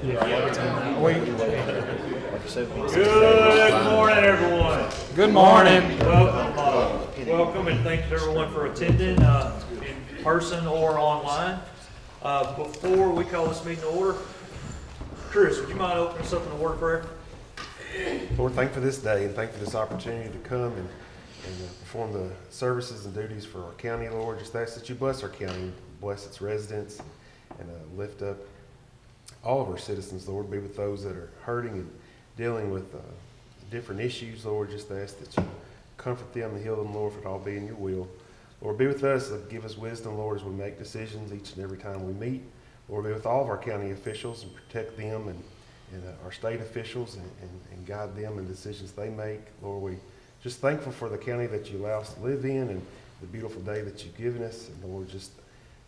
Good morning, everyone. Good morning. Welcome, and thanks to everyone for attending in person or online. Before we call this meeting to order, Chris, would you mind opening us up in a word of prayer? Lord, thank you for this day and thank you for this opportunity to come and perform the services and duties for our county, Lord. Just ask that you bless our county, bless its residents, and lift up all of our citizens, Lord. Be with those that are hurting and dealing with different issues, Lord. Just ask that you comfort them and heal them, Lord, for it all be in your will. Lord, be with us and give us wisdom, Lord, as we make decisions each and every time we meet. Lord, be with all of our county officials and protect them and our state officials and guide them in decisions they make. Lord, we just thankful for the county that you allow us to live in and the beautiful day that you've given us. And Lord, just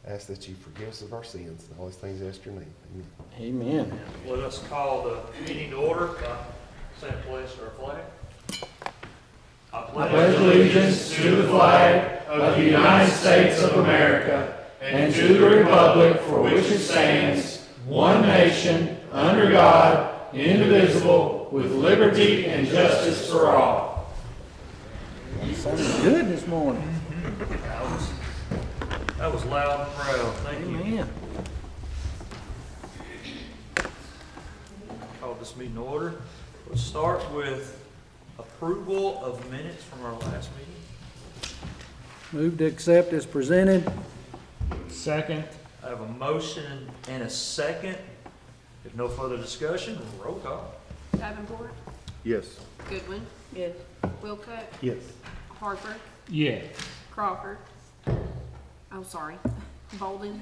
ask that you forgive us of our sins and all these things. Ask your name. Amen. Amen. Let us call the meeting to order by saying a pledge to our flag. I pledge allegiance to the flag of the United States of America and to the republic for which it stands, one nation, under God, indivisible, with liberty and justice for all. You sounded good this morning. That was loud and proud. Thank you. Amen. Call this meeting to order. Let's start with approval of minutes from our last meeting. Move to accept as presented. Second. I have a motion and a second. If no further discussion, roll call. Davenport, Yes. Goodwin. Yes. Wilcutt, Yes. Harper, Yeah. Crawford. Oh, sorry. Bolden,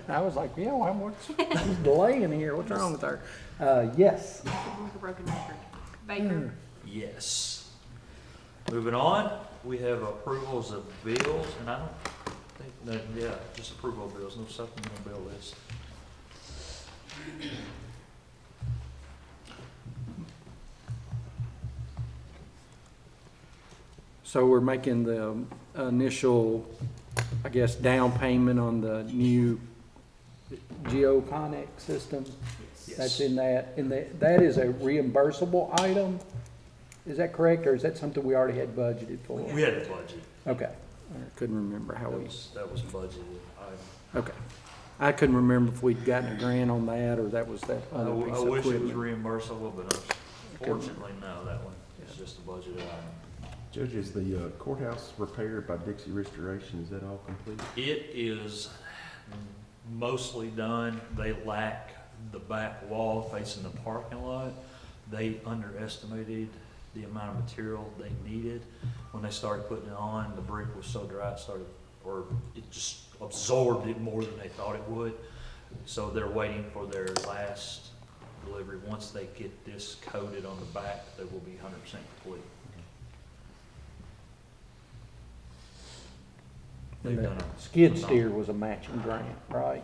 I was like, yeah, what's delaying here? What's wrong with her? Yes. with a broken record. Baker, Yes. Moving on, we have approvals of bills, and I don't think that, yeah, just approval of bills, no supplemental bill list. So we're making the initial, I guess, down payment on the new GeoConnect system. Yes. That's in that, and that is a reimbursable item. Is that correct, or is that something we already had budgeted for? We had a budget. Okay. I couldn't remember how we. That was budgeted. Okay. I couldn't remember if we'd gotten a grant on that, or that was that I other piece of wish it was equipment. reimbursable, but unfortunately, no, that one is just a budget item. Judge, is the courthouse repaired by Dixie Restoration? Is that all complete? It is mostly done. They lack the back wall facing the parking lot. They underestimated the amount of material they needed. When they started putting it on, the brick was so dry it just absorbed it more than they thought it would. So they're waiting for their last delivery. Once they get this coated on the back, they will be 100% complete. And the skid steer was a matching grant, right?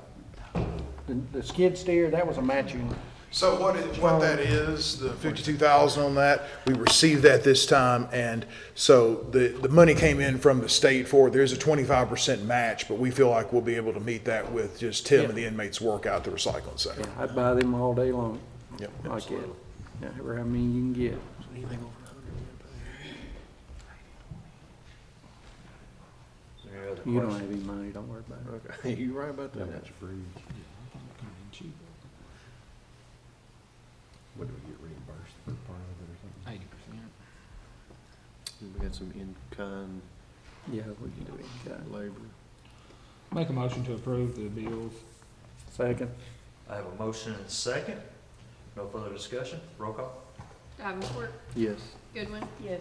The skid steer, that was a matching. So what that is, the 52,000 on that, we received that this time, and so the money came in from the state for it. There's a 25% match, but we feel like we'll be able to meet that with just Tim and the inmates' work out at the recycling center. Yeah, I'd buy them all day long. Yep. Like it. Yeah, however how many you can get. You don't have any money, don't worry about it. Okay, you're right about that. That's free. What do we get reimbursed for part of it or something? 80%. We got some in-kind Yeah, we can do it. labor. Make a motion to approve the bills. Second. I have a motion and a second. No further discussion. Roll call. Davenport, Yes. Goodwin. Yes.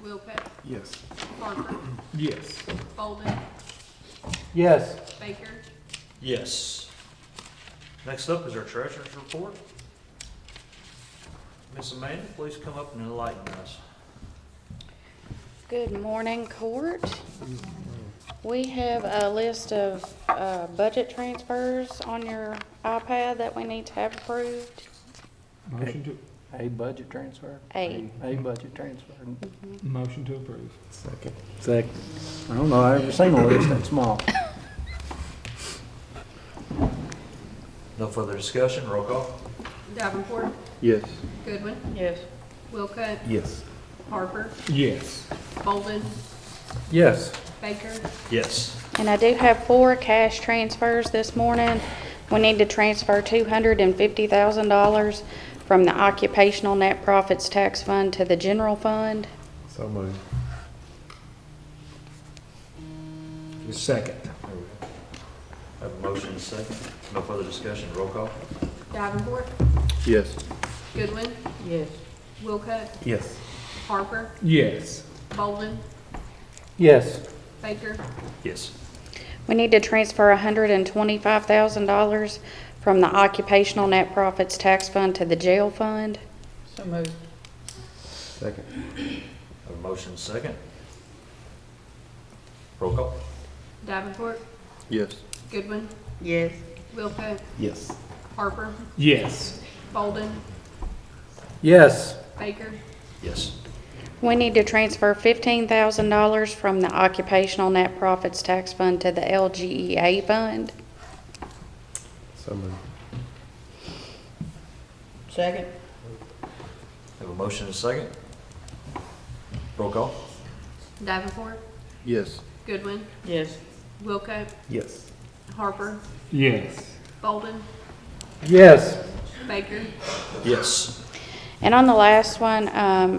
Wilcutt, Yes. Harper, Yes. Bolden, Yes. Baker. Yes. Next up is our treasurer's report. Miss Amanda, please come up and enlighten us. Good morning, court. We have a list of budget transfers on your iPad that we need to have approved. Motion to, A budget transfer? A. A budget transfer. motion to approve. Second. I don't know, I've ever seen a list that small. No further discussion. Roll call. Davenport, Yes. Goodwin, Yes. Wilcutt, Yes. Harper, Yes. Bolden, Yes. Baker, Yes. And I do have 4 cash transfers this morning. We need to transfer $250,000 from the occupational net profits tax fund to the general fund. So moved. Second. Have a motion and a second. No further discussion. Roll call. Davenport, Yes. Goodwin, Yes. Wilcutt, Yes. Harper, Yes. Bolden, Yes. Baker, Yes. We need to transfer $125,000 from the occupational net profits tax fund to the jail fund. So moved. Second. Have a motion and a second. Roll call. Davenport, Yes. Goodwin, Yes. Wilcutt, Yes. Harper, Yes. Bolden, Yes. Baker, Yes. We need to transfer $15,000 from the occupational net profits tax fund to the LGEA fund. So moved. Second. Have a motion and a second. Roll call. Davenport, Yes. Goodwin, Yes. Wilcutt, Yes. Harper, Yes. Bolden, Yes. Baker, Yes. And on the last one,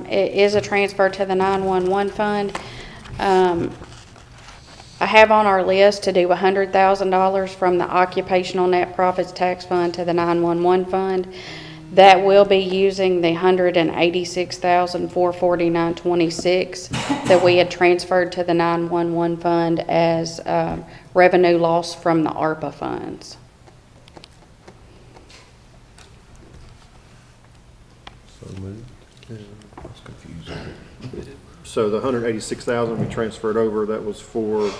it is a transfer to the 911 fund. I have on our list to do $100,000 from the occupational net profits tax fund to the 911 fund. That will be using the $186,449.26 that we had transferred to the 911 fund as revenue loss from the ARPA funds. So moved. I was confused. So the 186,000 we transferred over, that was for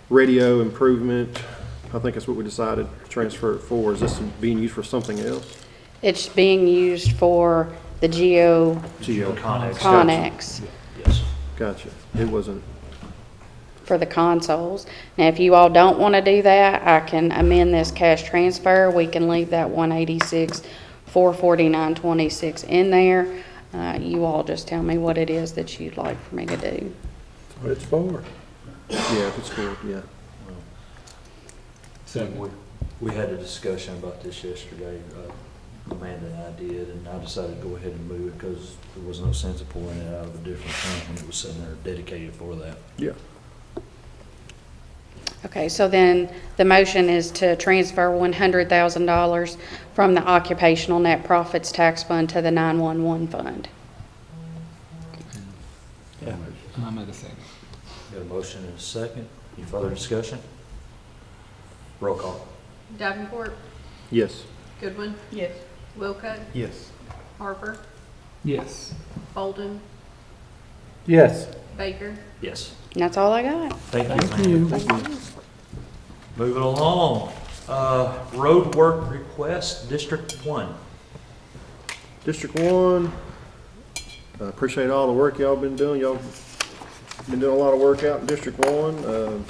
radio improvement. I think that's what we decided to transfer it for. Is this being used for something else? It's being used for the Geo. Connex Yes. Gotcha. It wasn't, for the consoles. Now, if you all don't want to do that, I can amend this cash transfer. We can leave that 186,449.26 in there. You all just tell me what it is that you'd like for me to do. What it's for. yeah, if it's for, yeah. Second. We had a discussion about this yesterday, Amanda and I did, and I decided to go ahead and move it because there was no sense of pulling it out of a different fund when it was sitting there dedicated for that. Yeah. Okay, so then the motion is to transfer $100,000 from the occupational net profits tax fund to the 911 fund. Yeah. I'll make a second. Got a motion and a second. Any further discussion? Roll call. Davenport, Yes. Goodwin. Yes. Wilcutt, Yes. Harper, Yes. Bolden, Yes. Baker, Yes. And that's all I got. Thank you. Moving along, road work request, District 1. District 1, I appreciate all the work y'all been doing. Y'all been doing a lot of work out in District 1.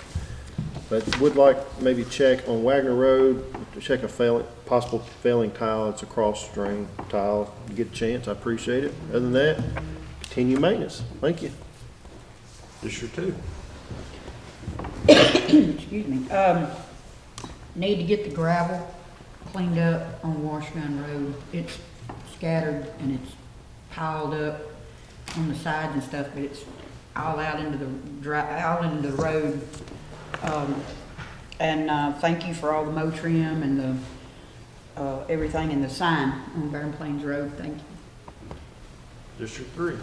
But would like maybe check on Wagner Road, to check a possible failing tile. It's a cross drain tile. You get a chance, I appreciate it. Other than that, continue maintenance. Thank you. District 2. Excuse me, need to get the gravel cleaned up on Washgun Road. It's scattered and it's piled up on the sides and stuff, but it's all out into the the road. Thank you for all the mow trim and the, everything in the sign on Barren Plains Road, thank you. District 3.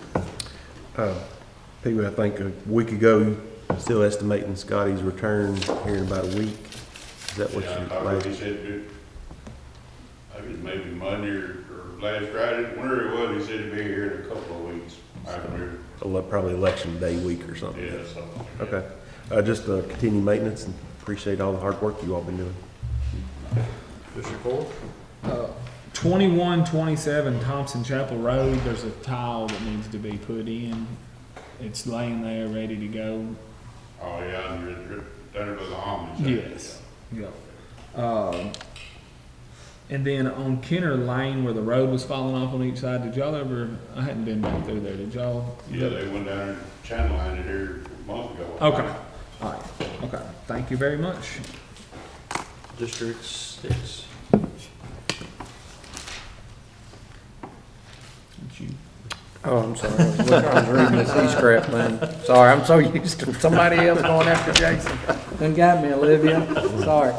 People, I think a week ago, still estimating Scotty's return here in about a week. Is that what Yeah, I you thought like? he said it, I think it's maybe Monday or last Friday, whenever it was, he said he'd be here in a couple of weeks. After, Probably election day week or something. yeah, so. Okay. Just continue maintenance and appreciate all the hard work you all been doing. District 4. 2127 Thompson Chapel Road, there's a tile that needs to be put in. It's laying there, ready to go. Oh, yeah, and you're down by the homage. Yes. Yeah. And then on Kenner Lane where the road was falling off on each side, did y'all ever, I hadn't been back through there, did y'all? Yeah, they went down there and channel lined it here a month ago. Okay, all right, okay, thank you very much. District 6. Thank you. Oh, I'm sorry. I was reading this e-scrap, man. Sorry, I'm so used to somebody else going after Jason. Done got me, Olivia. Sorry.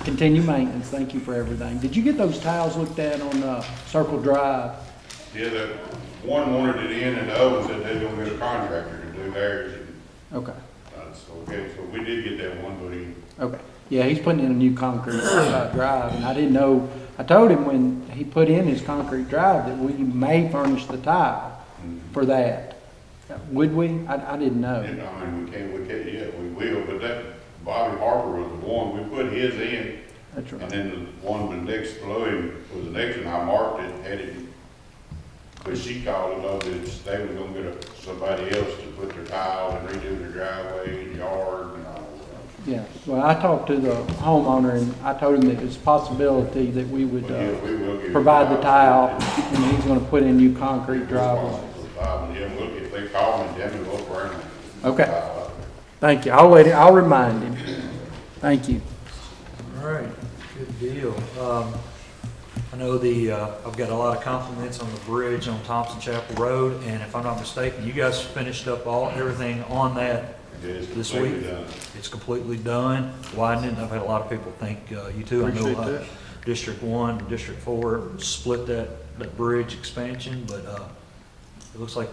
Continue maintenance. Thank you for everything. Did you get those tiles looked at on Circle Drive? Yeah, the one wanted it in and the other one said they don't get a contractor to do theirs. Okay, Okay, so we did get that one, but he, okay. Yeah, he's putting in a new concrete drive, and I didn't know, I told him when he put in his concrete drive that we may furnish the tile for that. Would we? I didn't know. you know, I mean, we can't, yeah, we will, but that Bobby Harper was the one, we put his in. That's And right. then the one next below him was the next one, I marked it, had it, but she called it, though, that they were gonna get somebody else to put their tile and redo their driveway and yard and all that. Yeah, well, I talked to the homeowner, and I told him that there's a possibility that we would But yeah, we will give. provide the tile, and he's gonna put in new concrete driveway. Yeah, look, if they call me, tell me what's wrong. Okay. Thank you. I'll remind him. Thank you. All right, good deal. I know I've got a lot of compliments on the bridge on Thompson Chapel Road, and if I'm not mistaken, you guys finished up everything on that this week. It's completely done. Widening, I've had a lot of people thank you too. I know District 1 and District 4 split that bridge expansion, but it looks like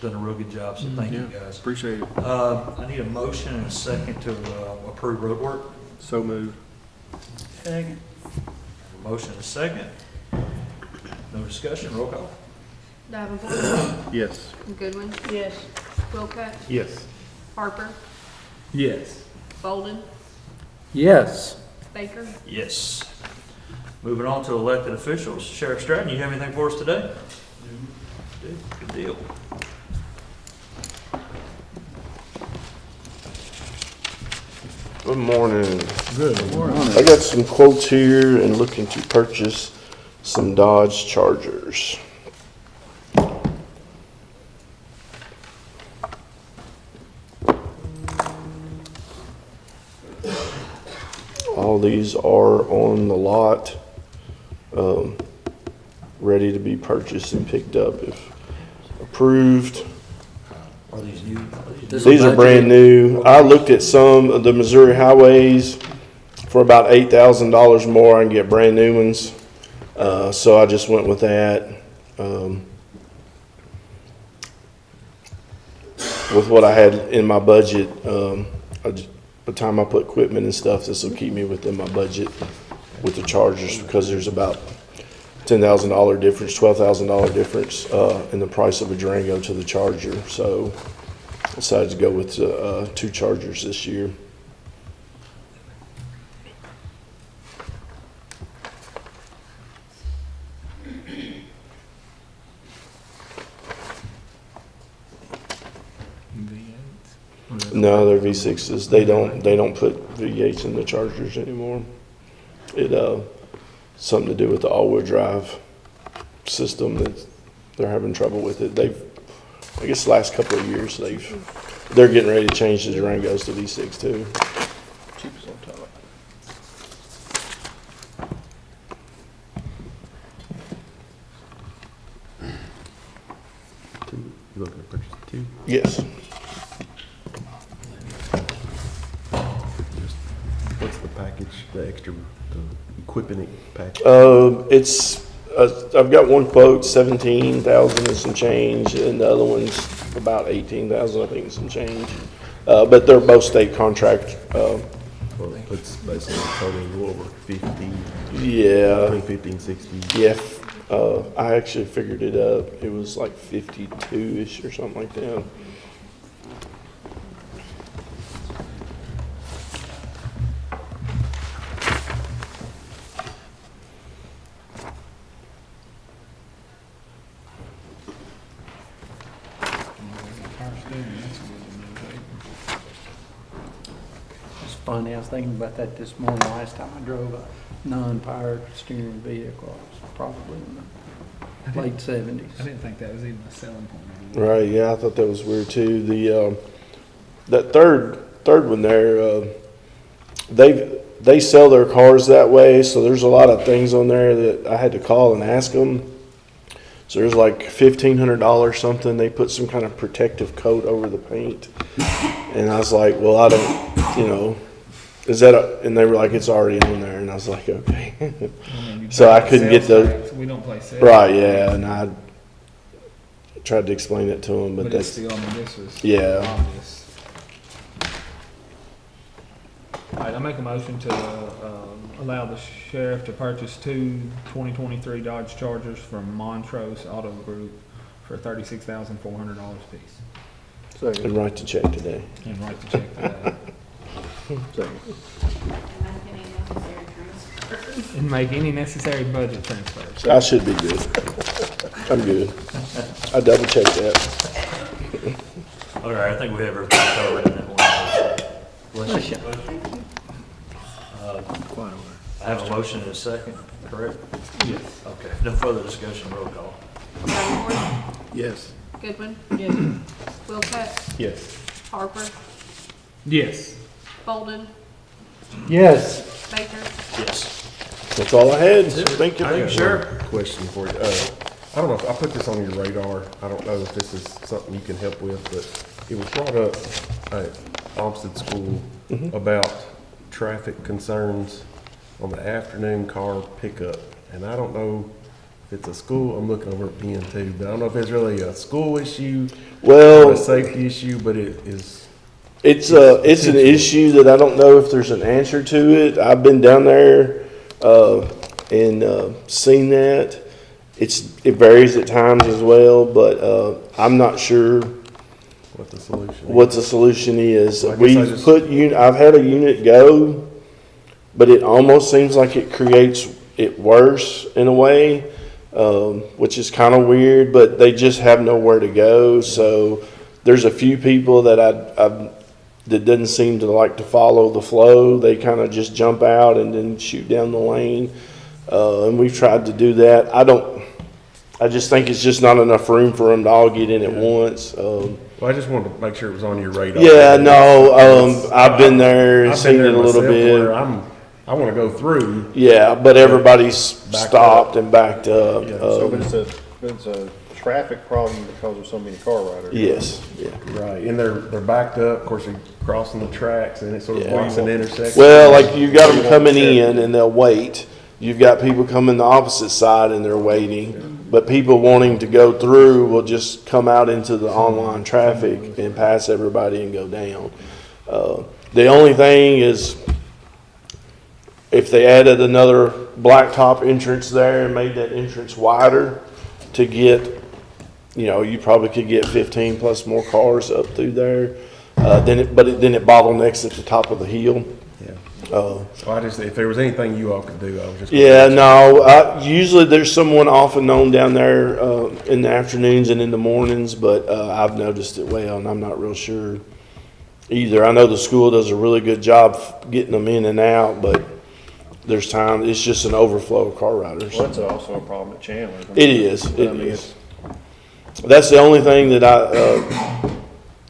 done a real good job, so thank you guys. Appreciate it. I need a motion and a second to approve road work. So moved. Second. Motion and a second. No discussion, roll call. Davenport, Yes. Goodwin, Yes. Wilcott, Yes. Harper, Yes. Bolden, Yes. Baker. Yes. Moving on to elected officials. Sheriff Stratton, you have anything for us today? Good deal. Good morning. Good morning. I got some quotes here and looking to purchase some Dodge Chargers. All these are on the lot, ready to be purchased and picked up if approved. Are these new? These are brand new. I looked at some of the Missouri highways for about $8,000 more. I can get brand new ones. So I just went with that. With what I had in my budget, by the time I put equipment and stuff, this will keep me within my budget with the Chargers because there's about $10,000 difference, $12,000 difference in the price of a Durango to the Charger. So I decided to go with 2 Chargers this year. No, they're V6s. They don't put V8s in the Chargers anymore. It something to do with the all-wheel drive system that they're having trouble with it. I guess the last couple of years they're getting ready to change the Durangos to V6 too. Cheapest on top. You looking to purchase 2? Yes. What's the package, the extra, the equipment package? I've got one quote, 17,000 and some change, and the other one's about 18,000, I think, and some change. But they're both state contract. Well, it's basically totaling a little over 50, Yeah. between 50 and 60. Yeah. I actually figured it up. It was like 52-ish or something like that. It's funny, I was thinking about that this morning, last time I drove. non-powered steering vehicles, probably in the late 70s. I didn't think that was even a selling point. Right, yeah, I thought that was weird too. That third one there, they sell their cars that way, so there's a lot of things on there that I had to call and ask them. So there's like $1,500 something. They put some kind of protective coat over the paint, and I was like, well, I don't, is that? And they were like, it's already on there, and I was like, okay. So I couldn't get the. We don't play sales. Right, yeah, and I tried to explain it to them, but But that's it's still, I mean, this was Yeah. obvious. All right, I make a motion to allow the sheriff to purchase two 2023 Dodge Chargers from Montrose Auto Group for $36,400 a piece. Second. and write the check today. And write the check for that. Second. And make any necessary budget transfers. I should be good. I'm good. I double checked that. All right, I think we have everything covered in that one. Bless you. I have a motion and a second, correct? Yes. Okay, no further discussion, roll call. Davenport, Yes. Goodwin, Yes. Wilcutt, Yes. Harper, Yes. Bolden, Yes. Baker. Yes. That's all I had. Thank you. I got Sure. one question for you. I don't know if I put this on your radar. I don't know if this is something you can help with, but it was brought up at Olmsted School about traffic concerns on the afternoon car pickup. And I don't know if it's a school, I'm looking over at PN too, but I don't know if it's really a school issue or Well, a safety issue, but it is. it's an issue that I don't know if there's an answer to it. I've been down there and seen that. It varies at times as well, but I'm not sure What the solution is. what the solution is. I guess I We've just- I've had a unit go, but it almost seems like it creates it worse in a way, which is kind of weird, but they just have nowhere to go. So there's a few people that that doesn't seem to like to follow the flow. They kind of just jump out and then shoot down the lane. And we've tried to do that. I just think it's just not enough room for them to all get in at once. Well, I just wanted to make sure it was on your radar. Yeah, no, I've been there, I've seen been it there a little myself bit. where I want to go through. Yeah, but everybody's Backed stopped and backed up. Yeah, So, but it's a traffic problem because of so many car riders. Yes, yeah. Right, and they're backed up, of course, they're crossing the tracks, and it sort of Yeah. blocks an intersection. Well, like you've got them coming in and they'll wait. You've got people coming the opposite side and they're waiting. But people wanting to go through will just come out into the online traffic and pass everybody and go down. The only thing is if they added another blacktop entrance there and made that entrance wider to get, you probably could get 15 plus more cars up through there. Then it bottlenecks at the top of the hill. Yeah. Uh, Well, if there was anything you all could do, I was just. Yeah, no, usually there's someone off and on down there in the afternoons and in the mornings, but I've noticed it well, and I'm not real sure either. I know the school does a really good job getting them in and out, but there's time, it's just an overflow of car riders. Well, that's also a problem at Chandler. It is, But, I it mean, is. That's the only thing that I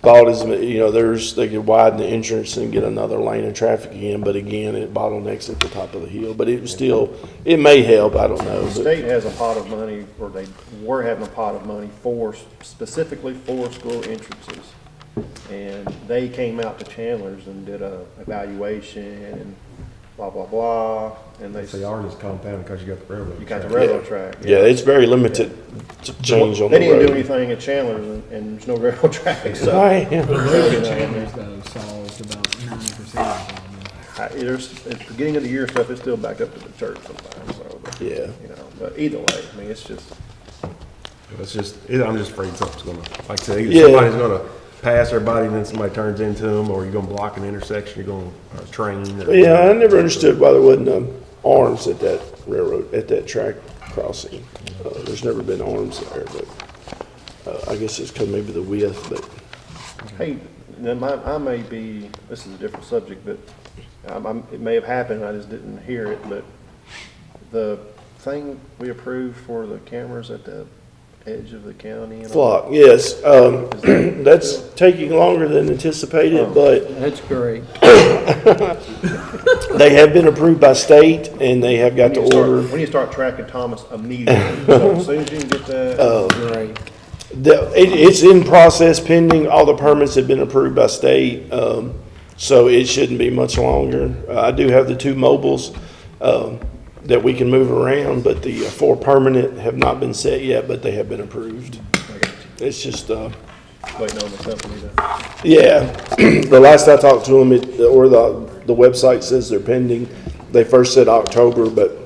thought is, they could widen the entrance and get another lane of traffic again, but again, it bottlenecks at the top of the hill. But it was still, it may help, I don't know. The state has a pot of money, or they were having a pot of money specifically for school entrances. And they came out to Chandler's and did a evaluation and blah, blah, blah, and they. They are just compounded because you got the railroad. You got the track. railroad track. Yeah, it's very limited to change on They the didn't do road. anything at Chandler's and there's no railroad traffic, so. Right, yeah. The road in Chandler's though solves about 90% of the problem. There's, at the beginning of the year stuff, it's still back up to the church sometimes, so. But, Yeah. But either way, I mean, it's just. I'm just afraid something's gonna, like I said, either Yeah. somebody's gonna pass everybody and then somebody turns into them, or you're gonna block an intersection, you're gonna train. or- Yeah, I never understood why there wasn't arms at that railroad, at that track crossing. There's never been arms there, but I guess it's because maybe the width, but Hey, now I may be, this is a different subject, but it may have happened, I just didn't hear it, but the thing we approved for the cameras at the edge of the county and all? Flock, yes. That's taking longer than anticipated, but That's great. they have been approved by state and they have got the order. When you start tracking Thomas immediately, so as soon as you can get that. Great. It's in process pending. All the permits have been approved by state, so it shouldn't be much longer. I do have the 2 mobiles that we can move around, but the 4 permanent have not been set yet, but they have been approved. It's just, Waiting on the company to. yeah. The last I talked to them, the website says they're pending. They first said October, but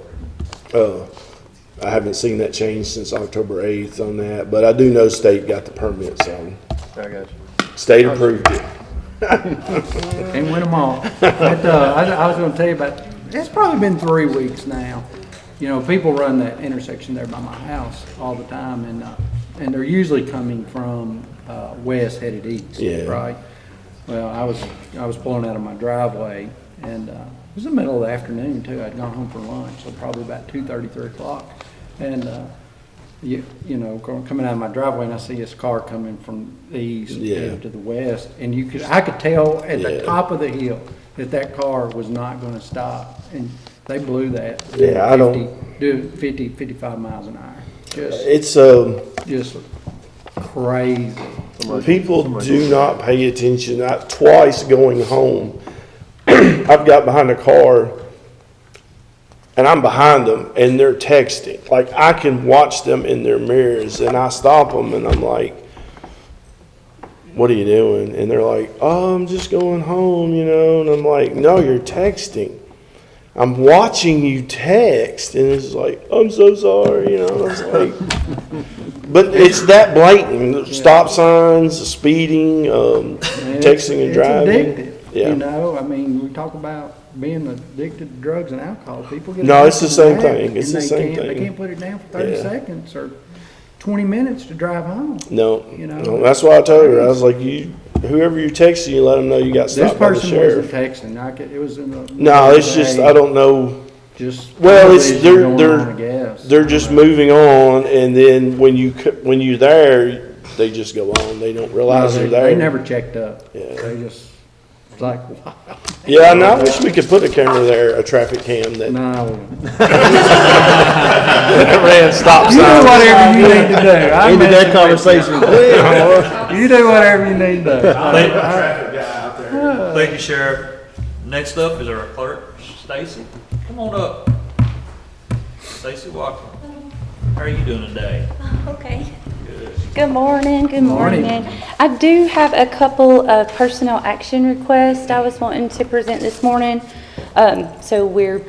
I haven't seen that change since October 8th on that. But I do know state got the permit, so I got you. state approved it. Can't win them all. But, I was gonna tell you about, it's probably been 3 weeks now. You know, people run that intersection there by my house all the time, and they're usually coming from, west headed east, Yeah. right? Well, I was pulling out of my driveway, and, it was the middle of the afternoon too. I'd gone home for lunch, so probably about 2:30, 3 o'clock. And, you know, coming out of my driveway, and I see this car coming from the east Yeah. to the west, and I could tell at the Yeah. top of the hill that car was not gonna stop, and they blew that. Yeah, I don't- Do 50, 55 miles an hour. It's Just crazy. people do not pay attention. Twice going home, I've got behind a car, and I'm behind them, and they're texting. Like, I can watch them in their mirrors, and I stop them, and I'm like, what are you doing? And they're like, oh, I'm just going home, you know. And I'm like, no, you're texting. I'm watching you text. And it's like, I'm so sorry, you know. And I was like, but it's that blatant. Stop signs, speeding, texting and driving. It's addictive, Yeah. you know. I mean, we talk about being addicted to drugs and alcohol. People get No, it's the addicted to same that, thing. It's and the they same can't- thing. They can't put it down for 30 Yeah. seconds or 20 minutes to drive home. No, You know? no, that's why I told her. I was like, whoever you're texting, you let them know you got This stopped by the person wasn't sheriff. texting. It was in the. No, it's just, I don't know. Just. Well, it's, television going on, I guess. they're just moving on, and then when you're there, they just go on. They don't No, realize they're there. They never checked up. Yeah. They just, it's like, wow. Yeah, and I wish we could put a camera there, a traffic cam that No. ran stop You do signs. whatever you need to do. I Ended that messing with conversation quick. you. You do whatever you need to do. Thank you, Sheriff. Next up is our clerk, Stacy. Come on up. Stacy, welcome. How are you doing today? Okay. Good. Good morning, good Morning. morning. I do have a couple of personnel action requests I was wanting to present this morning. So we're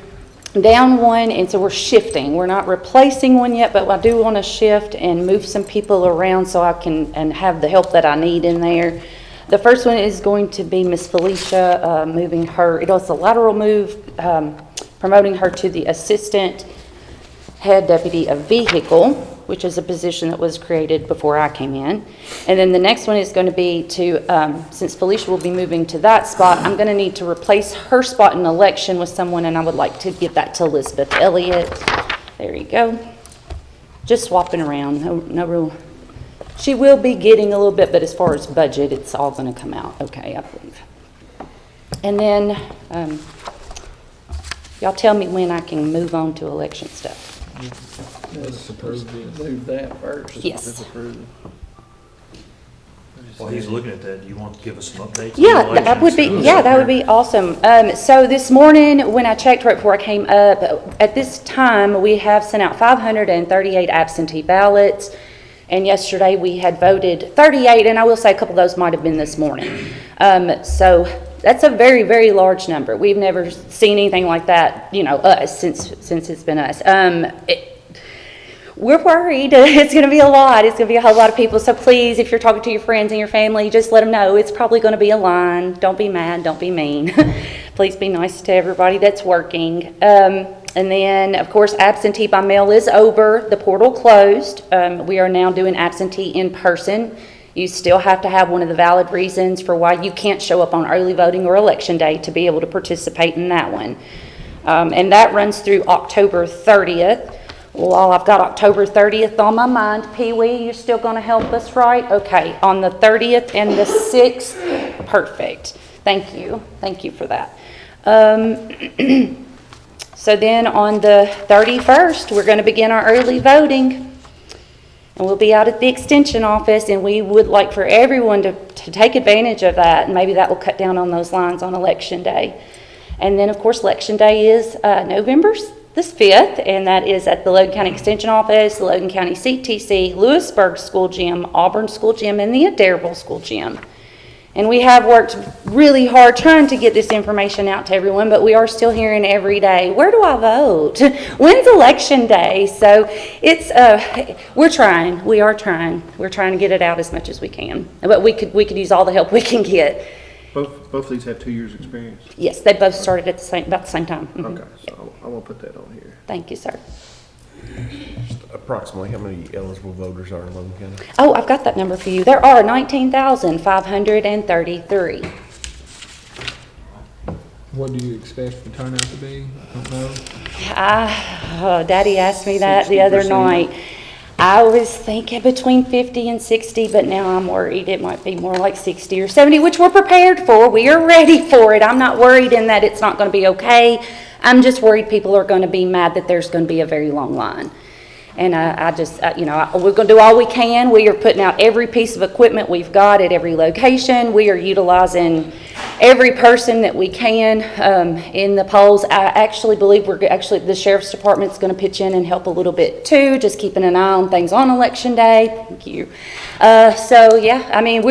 down one, and so we're shifting. We're not replacing one yet, but I do want to shift and move some people around so I can, and have the help that I need in there. The first one is going to be Miss Felicia, moving her, it was a lateral move, promoting her to the assistant head deputy of vehicle, which is a position that was created before I came in. And then the next one is going to be to, since Felicia will be moving to that spot, I'm going to need to replace her spot in election with someone, and I would like to give that to Elizabeth Elliott. There you go. Just swapping around, no real. She will be getting a little bit, but as far as budget, it's all going to come out okay, I believe. And then, y'all tell me when I can move on to election stuff. Let's move that first. Yes. While he's looking at that, do you want to give us some updates? on Yeah, the that would be, elections? yeah, that would be awesome. So this morning, when I checked right before I came up, at this time, we have sent out 538 absentee ballots. And yesterday, we had voted 38, and I will say a couple of those might have been this morning. So that's a very, very large number. We've never seen anything like that, you know, us, since it's been us. We're worried. It's going to be a lot. It's going to be a whole lot of people. So please, if you're talking to your friends and your family, just let them know it's probably going to be a line. Don't be mad. Don't be mean. Please be nice to everybody that's working. And then, of course, absentee by mail is over. The portal closed. We are now doing absentee in person. You still have to have one of the valid reasons for why you can't show up on early voting or election day to be able to participate in that one. And that runs through October 30th. Well, I've got October 30th on my mind. Pee Wee, you're still going to help us, right? Okay, on the 30th and the 6th, perfect. Thank you. Thank you for that. So then on the 31st, we're going to begin our early voting. And we'll be out at the extension office, and we would like for everyone to take advantage of that. And maybe that will cut down on those lines on Election Day. And then, of course, Election Day is November the 5th, and that is at the Logan County Extension Office, the Logan County CTC, Lewisburg School Gym, Auburn School Gym, and the Adairsville School Gym. And we have worked really hard trying to get this information out to everyone, but we are still hearing every day, where do I vote? When's Election Day? So it's, we're trying, we are trying. We're trying to get it out as much as we can. But we could use all the help we can get. Both of these have 2 years' experience? Yes, they both started at about the same time. Okay, so I'm gonna put that on here. Thank you, sir. Approximately how many eligible voters are in Logan County? Oh, I've got that number for you. There are 19,533. What do you expect the turnout to be? I don't know. Daddy asked me that the other 60%. night. I was thinking between 50 and 60, but now I'm worried it might be more like 60 or 70, which we're prepared for. We are ready for it. I'm not worried in that it's not going to be okay. I'm just worried people are going to be mad that there's going to be a very long line. And we're going to do all we can. We are putting out every piece of equipment we've got at every location. We are utilizing every person that we can in the polls. I actually believe the Sheriff's Department's going to pitch in and help a little bit too, just keeping an eye on things on Election Day. Thank you. So yeah, I mean,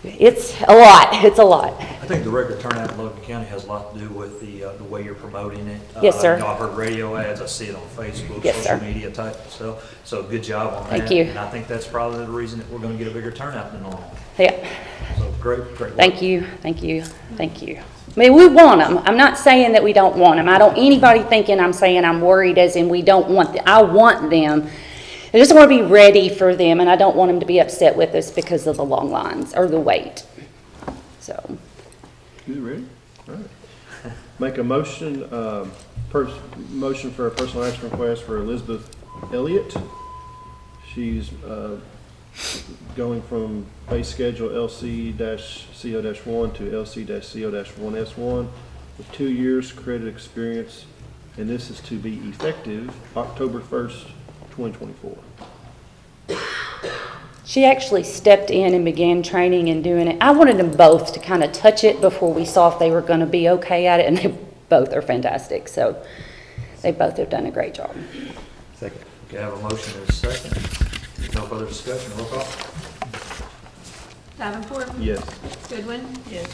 it's a lot. It's a lot. I think the record turnout in Logan County has a lot to do with the way you're promoting it. Yes, sir. Y'all heard radio ads, I see it on Facebook, Yes, social sir. media type stuff. So good job on that. Thank you. And I think that's probably the reason that we're gonna get a bigger turnout than normal. Yeah. So great work. Thank you. Thank you. Thank you. I mean, we want them. I'm not saying that we don't want them. I don't anybody thinking I'm saying I'm worried as in we don't want them. I want them. I just want to be ready for them, and I don't want them to be upset with us because of the long lines or the wait. So. You ready? All right. Make a motion, motion for a personal action request for Elizabeth Elliott. She's going from base schedule LC-CO-1 to LC-CO-1S1 with 2 years credit experience, and this is to be effective October 1st, 2024. She actually stepped in and began training and doing it. I wanted them both to kind of touch it before we saw if they were going to be okay at it, and they both are fantastic. So they both have done a great job. Second. Okay, I have a motion and a second. No further discussion, roll call. Davenport, Yes. Goodwin. Yes.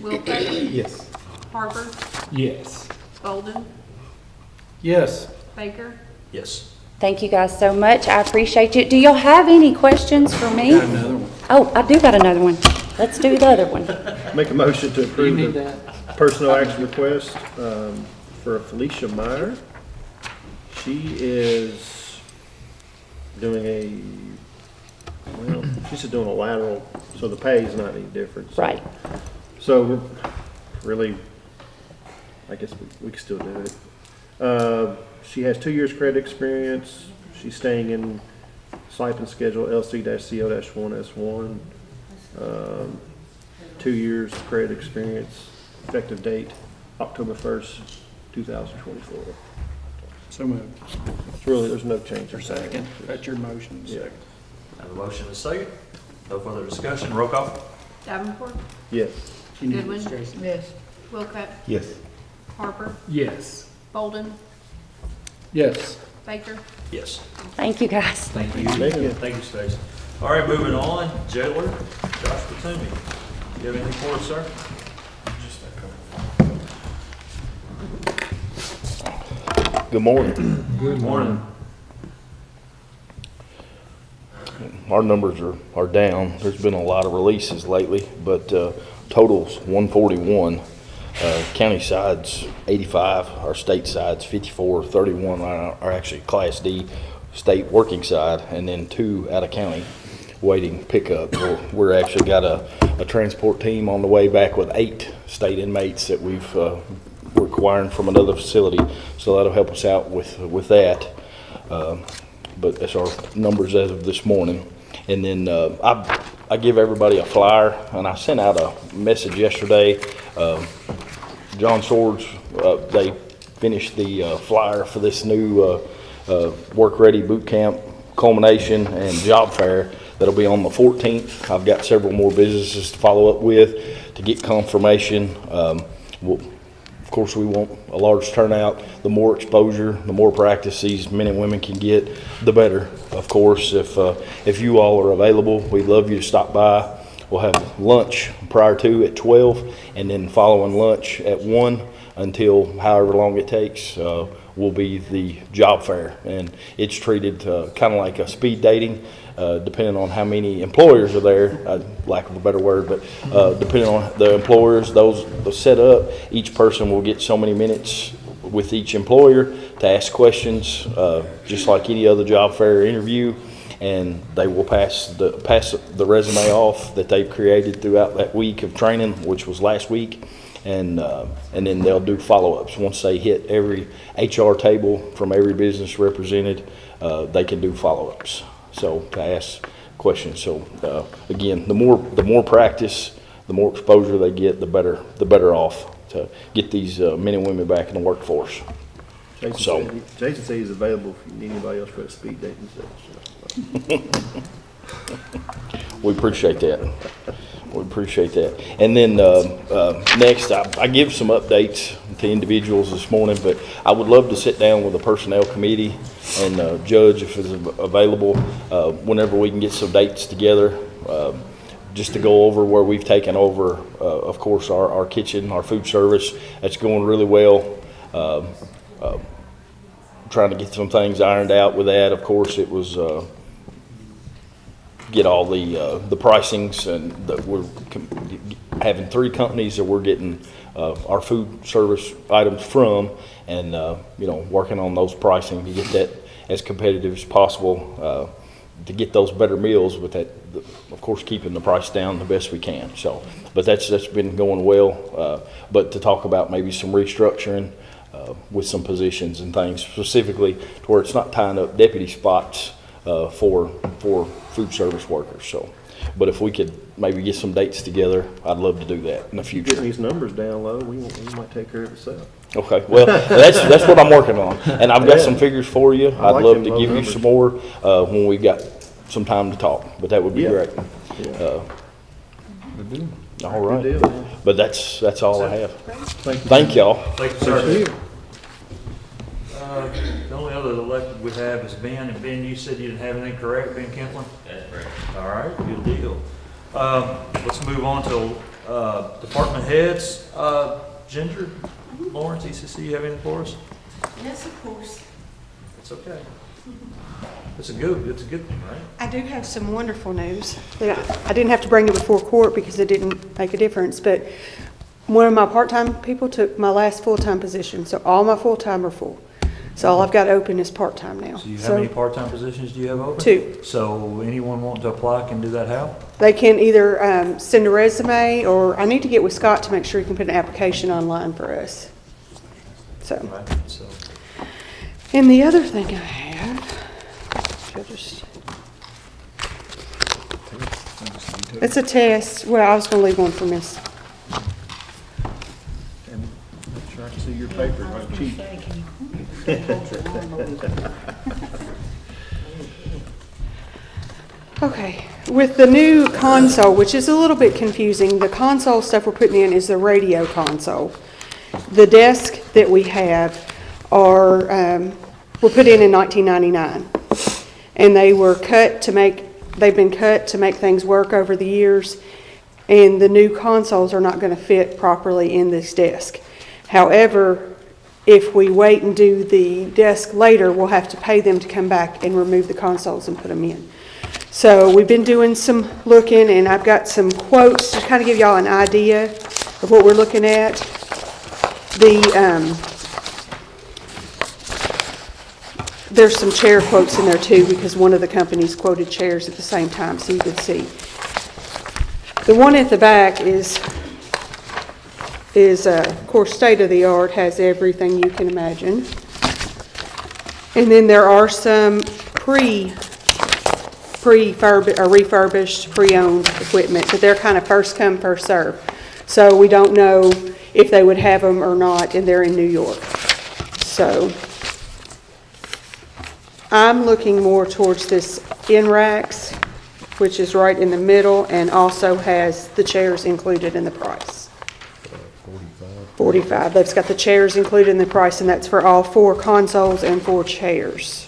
Wilcox, Yes. Harper, Yes. Bolden, Yes. Baker. Yes. Thank you guys so much. I appreciate you. Do y'all have any questions for me? Got another one. Oh, I do got another one. Let's do the other one. Make a motion to Do you approve need the that? personal action request for Felicia Meyer. She is doing she's just doing a lateral, so the pay is not any different. So- Right. So we're really, I guess we can still do it. She has 2 years credit experience. She's staying in stipend schedule LC-CO-1S1. 2 years credit experience, effective date October 1st, 2024. So moved. It's really, there's no change or Second. That's your motion. Yeah. Second. I have a motion and a second. No further discussion, roll call. Davenport, Yes. You need Goodwin. this, Jason? Yes. Wilcox, Yes. Harper, Yes. Bolden, Yes. Baker. Yes. Thank you, guys. Thank you. Thank you. Thank you, Stacy. All right, moving on, Jailer Josh Toomey. You have anything for us, sir? Good morning. Good morning. Our numbers are down. There's been a lot of releases lately, but totals 141. County side's 85, our state side's 54, 31 are actually Class D state working side, and then 2 out of county waiting pickup. We're actually got a transport team on the way back with 8 state inmates that we've we're acquiring from another facility, so that'll help us out with that. But that's our numbers as of this morning. And then I give everybody a flyer, and I sent out a message yesterday. John Swords, they finished the flyer for this new Work Ready Boot Camp culmination and job fair that'll be on the 14th. I've got several more businesses to follow up with to get confirmation. Of course, we want a large turnout. The more exposure, the more practice these men and women can get, the better. Of course, if you all are available, we'd love you to stop by. We'll have lunch prior to at 12, and then following lunch at 1 until however long it takes will be the job fair. And it's treated kind of like a speed dating. Depending on how many employers are there, lack of a better word, but depending on the employers, those set up, each person will get so many minutes with each employer to ask questions, just like any other job fair interview, and they will pass the resume off that they've created throughout that week of training, which was last week, and then they'll do follow-ups. Once they hit every HR table from every business represented, they can do follow-ups. So to ask questions. So again, the more practice, the more exposure they get, the better off to get these men and women back in the workforce. Jason said he's available if you need anybody else for a speed dating session. We appreciate that. We appreciate that. And then next, I give some updates to individuals this morning, but I would love to sit down with the personnel committee and Judge, if it's available, whenever we can get some dates together, just to go over where we've taken over, of course, our kitchen, our food service. That's going really well. Trying to get some things ironed out with that. Of course, it was get all the pricings, and that we're having 3 companies that we're getting our food service items from, and working on those pricing to get that as competitive as possible, to get those better meals, but that, of course, keeping the price down the best we can. So, but that's been going well. But to talk about maybe some restructuring with some positions and things specifically to where it's not tying up deputy spots for food service workers. So, but if we could maybe get some dates together, I'd love to do that in the future. Getting these numbers down low, we might take care of itself. Okay, well, that's what I'm working on, and I've got some figures for you. I'd love to give you some more when we've got some time to talk, but that would be great. All right, but that's all I have. Thank y'all. Thank you, sir. The only other elected we have is Ben, and Ben, you said you didn't have anything correct, Ben Kemplin? That's correct. All right, good deal. Let's move on to department heads. Ginger, Lawrence, ECC, you have anything for us? Yes, of course. It's okay. It's a good thing, right? I do have some wonderful news. I didn't have to bring it before court because it didn't make a difference, but one of my part-time people took my last full-time position, so all my full-time are full. So all I've got open is part-time now. So how many part-time positions do you have open? 2. So anyone wanting to apply can do that how? They can either send a resume, or I need to get with Scott to make sure he can put an application online for us. So. Right, so. And the other thing I have, it's a test. Well, I was going to leave one for Miss. And make sure I can see your paper, right? Cheap. Okay, with the new console, which is a little bit confusing, the console stuff we're putting in is the radio console. The desk that we have are, were put in 1999. And they were cut to make, they've been cut to make things work over the years. And the new consoles are not going to fit properly in this desk. However, if we wait and do the desk later, we'll have to pay them to come back and remove the consoles and put them in. So we've been doing some looking, and I've got some quotes to kind of give y'all an idea of what we're looking at. There's some chair quotes in there too, because one of the companies quoted chairs at the same time, so you can see. The one at the back is is, of course, state-of-the-art, has everything you can imagine. And then there are some refurbished, pre-owned equipment, but they're kind of first come, first serve. So we don't know if they would have them or not, and they're in New York. So I'm looking more towards this in-racks, which is right in the middle, and also has the chairs included in the price. 45. That's got the chairs included in the price, and that's for all 4 consoles and 4 chairs.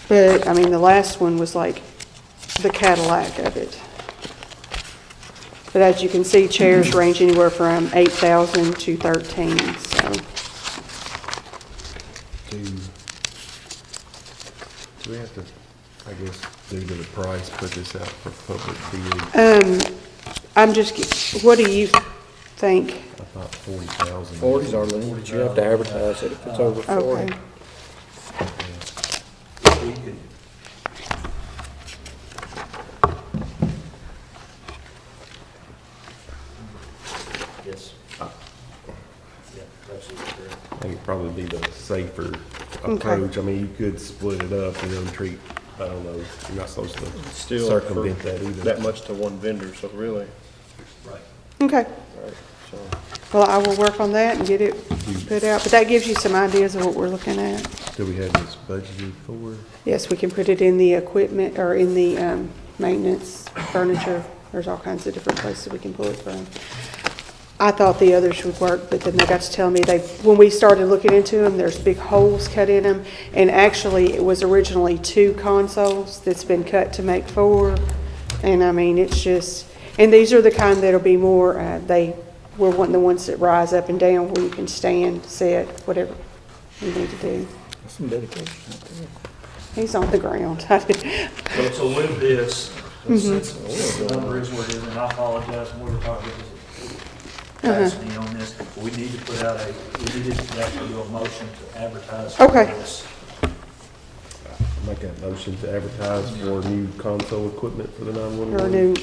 But, I mean, the last one was like the Cadillac of it. But as you can see, chairs range anywhere from $8,000 to $13,000, so. Do we have to, I guess, due to the price, put this out for public bid? I'm just, what do you think? I thought 40,000. 40's our limit, but you have to advertise it if it's over 40. Okay. Yes. Yeah, absolutely correct. I think it'd probably be the safer approach. I mean, you could split it up, and treat, I don't know, you're not supposed to Still circumvent that either. that much to one vendor, so really. Right. Okay. Right, so. Well, I will work on that and get it put out, but that gives you some ideas of what we're looking at. Do we have this budgeted for? Yes, we can put it in the equipment, or in the maintenance, furniture. There's all kinds of different places we can pull it from. I thought the others would work, but then they got to tell me when we started looking into them, there's big holes cut in them. And actually, it was originally 2 consoles that's been cut to make 4. And I mean, it's just, and these are the kind that'll be more, we're wanting the ones that rise up and down where you can stand, sit, whatever you need to do. That's some dedication out there. He's on the ground. So with this, since the number is what it is, and I apologize, we were talking about me on this, we need to put out we need to actually do a motion to advertise for Okay. this. Make that motion to advertise for new console equipment for the 911. Or new,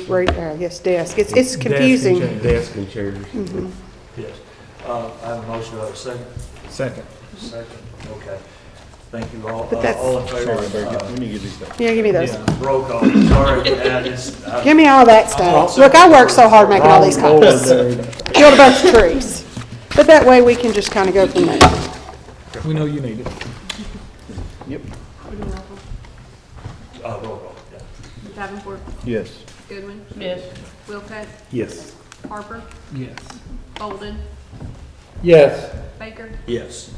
yes, desk. It's confusing. Desk and chairs. Yes. I have a motion, do I have a second? Second. Second, okay. Thank you all. But that's- All in favor? Sorry, Barry, we need to get these back. Yeah, give me those. Roll call, sorry, Give me all that stuff. Look, I worked so hard making all these copies. Killed a bunch of trees. But that way we can just kind of go from there. We know you need it. Yep. roll call, yeah. Davenport, Yes. Goodwin, Yes. Wilcutt, Yes. Harper, Yes. Bolden, Yes. Baker. Yes.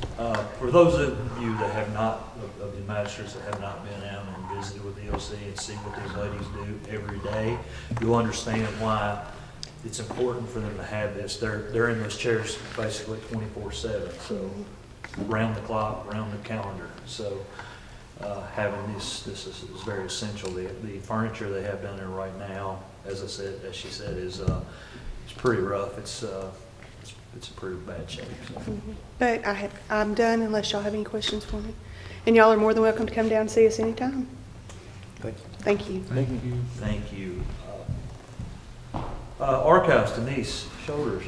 For those of you that have not, of the magistrates that have not been out and visited with the OC and see what these ladies do every day, you'll understand why it's important for them to have this. They're in those chairs basically 24/7, so round the clock, round the calendar. So having this is very essential. The furniture they have down there right now, as she said, is it's pretty rough. It's in pretty bad shape. So. But I'm done unless y'all have any questions for me. And y'all are more than welcome to come down and see us anytime. Thank you. Thank you. Thank you. Thank you. Archives, Denise Shoulders.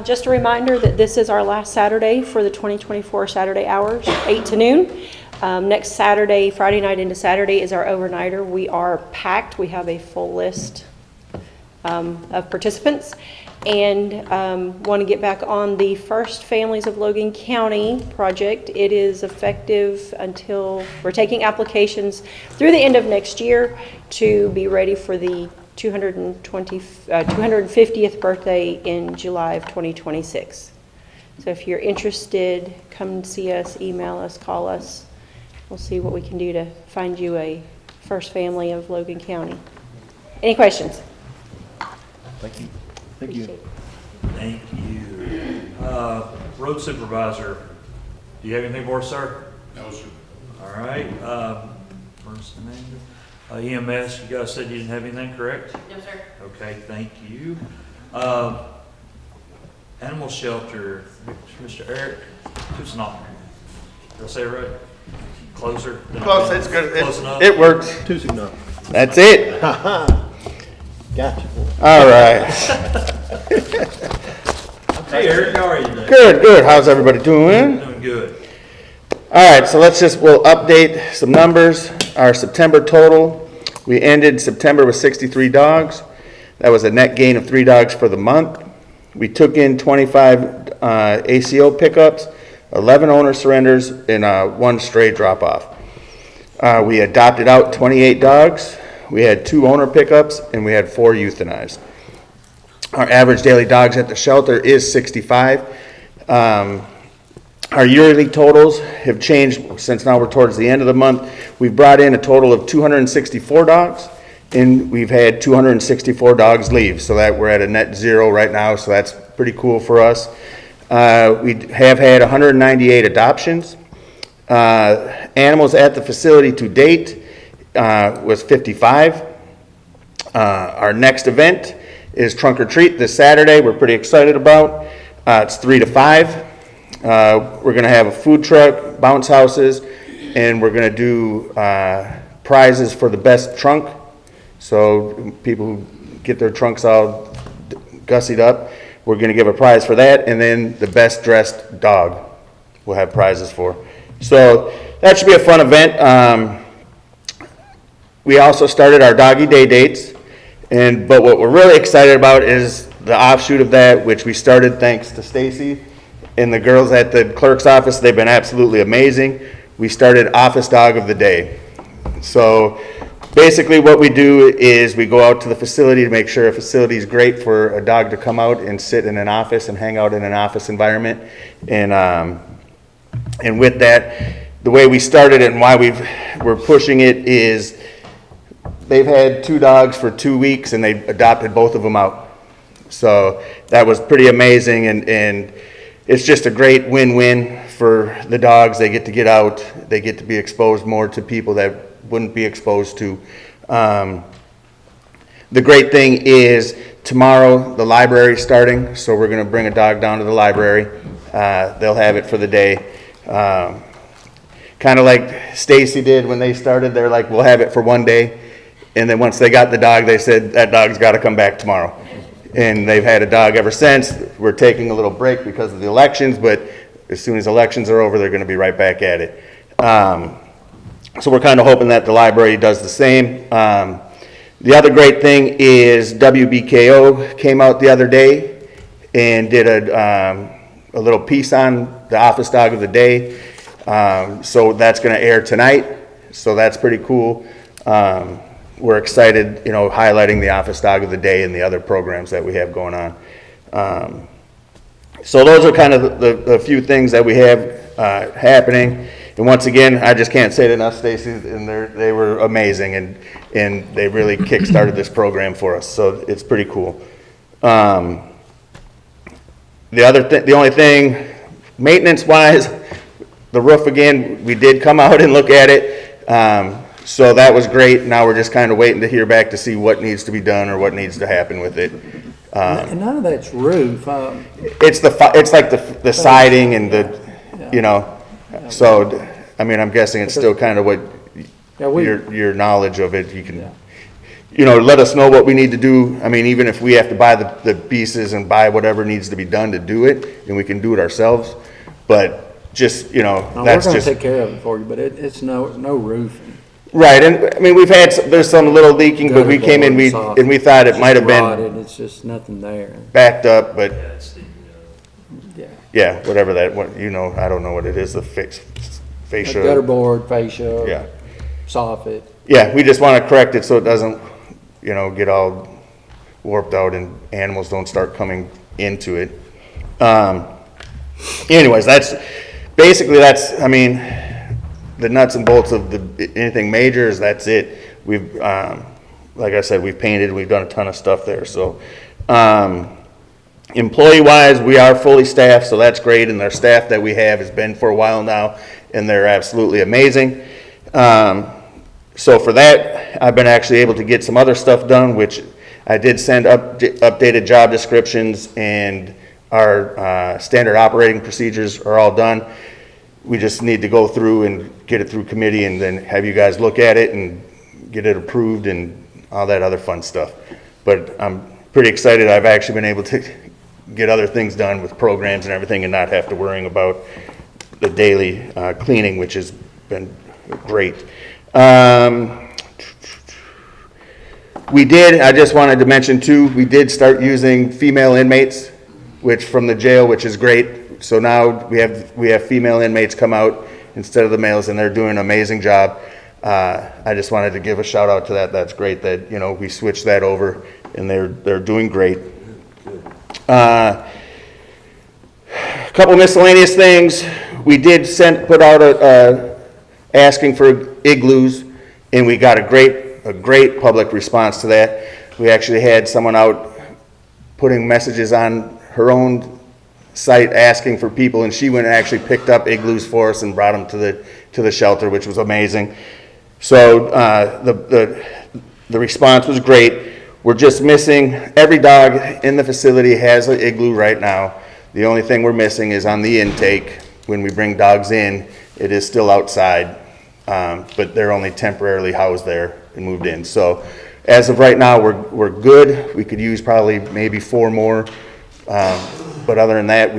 Just a reminder that this is our last Saturday for the 2024 Saturday hours, 8 to noon. Next Saturday, Friday night into Saturday, is our overnighter. We are packed. We have a full list of participants. And want to get back on the First Families of Logan County project. It is effective until, we're taking applications through the end of next year to be ready for the 250th birthday in July of 2026. So if you're interested, come see us, email us, call us. We'll see what we can do to find you a First Family of Logan County. Any questions? Thank you. Thank you. Thank you. Road Supervisor, do you have anything for us, sir? No, sir. All right. First name. EMS, you guys said you didn't have anything, correct? No, sir. Okay, thank you. Animal Shelter, Mr. Eric Tusnot. Did I say it right? Closer? Close, it's good. Close enough? It works. Tuesday night. That's it. Gotcha. All right. Hey Eric, how are you today? Good. How's everybody doing? Doing good. All right, so we'll update some numbers. Our September total, we ended September with 63 dogs. That was a net gain of 3 dogs for the month. We took in 25 ACO pickups, 11 owner surrenders, and 1 stray drop-off. We adopted out 28 dogs. We had 2 owner pickups, and we had 4 euthanized. Our average daily dogs at the shelter is 65. Our yearly totals have changed since now we're towards the end of the month. We've brought in a total of 264 dogs, and we've had 264 dogs leave. So that we're at a net 0 right now, so that's pretty cool for us. We have had 198 adoptions. Animals at the facility to date was 55. Our next event is Trunk or Treat this Saturday. We're pretty excited about. It's 3 to 5. We're going to have a food truck, bounce houses, and we're going to do prizes for the best trunk. So people who get their trunks all gussied up, we're going to give a prize for that, and then the best dressed dog we'll have prizes for. So that should be a fun event. We also started our doggy day dates, but what we're really excited about is the offshoot of that, which we started thanks to Stacy and the girls at the clerk's office. They've been absolutely amazing. We started Office Dog of the Day. So basically what we do is we go out to the facility to make sure a facility is great for a dog to come out and sit in an office and hang out in an office environment. And with that, the way we started it and why we're pushing it is they've had 2 dogs for 2 weeks and they adopted both of them out. So that was pretty amazing, and it's just a great win-win for the dogs. They get out, they get to be exposed more to people that wouldn't be exposed to. The great thing is tomorrow the library is starting, so we're going to bring a dog down to the library. They'll have it for the day. Kind of like Stacy did when they started. They're like, we'll have it for 1 day. And then once they got the dog, they said, that dog's got to come back tomorrow. And they've had a dog ever since. We're taking a little break because of the elections, but as soon as elections are over, they're going to be right back at it. So we're kind of hoping that the library does the same. The other great thing is WBKO came out the other day and did a little piece on the Office Dog of the Day. So that's going to air tonight. So that's pretty cool. We're excited, highlighting the Office Dog of the Day and the other programs that we have going on. So those are kind of the few things that we have happening. And once again, I just can't say it enough, Stacy, and they were amazing, and they really kick-started this program for us. So it's pretty cool. The only thing, maintenance-wise, the roof again, we did come out and look at it. So that was great. Now we're just kind of waiting to hear back to see what needs to be done or what needs to happen with it. And none of that's roof. It's like the siding and So, I mean, I'm guessing it's still kind of what your knowledge of it. You can, let us know what we need to do. I mean, even if we have to buy the pieces and buy whatever needs to be done to do it, and we can do it ourselves. But just, No, that's we're going to just take care of it for you, but it's no roof. right. And I mean, there's some little leaking, but we came in, we thought it might have been Rotted, it's just nothing there. backed up, but Yeah. whatever that, I don't know what it is, the fascia. Gutter board, fascia. Yeah. Soffit. Yeah, we just want to correct it so it doesn't, get all warped out and animals don't start coming into it. Anyways, I mean, the nuts and bolts of anything major is that's it. We've, like I said, we've painted, we've done a ton of stuff there. So, employee-wise, we are fully staffed, so that's great. And our staff that we have has been for a while now, and they're absolutely amazing. So for that, I've been actually able to get some other stuff done, which I did send updated job descriptions, and our standard operating procedures are all done. we just need to go through and get it through committee and then have you guys look at it and get it approved and all that other fun stuff. But I'm pretty excited. I've actually been able to get other things done with programs and everything and not have to worrying about the daily cleaning, which has been great. I just wanted to mention too, we did start using female inmates, which from the jail, which is great. So now we have female inmates come out instead of the males, and they're doing an amazing job. I just wanted to give a shout out to that. That's great that, you know, we switched that over and they're doing great. A couple miscellaneous things. We did put out asking for igloos, and we got a great public response to that. We actually had someone out putting messages on her own site asking for people, and she went and actually picked up igloos for us and brought them to the shelter, which was amazing. So the response was great. We're just missing, every dog in the facility has an igloo right now. The only thing we're missing is on the intake. When we bring dogs in, it is still outside, but they're only temporarily housed there and moved in. So as of right now, we're good. We could use probably maybe 4 more, but other than that,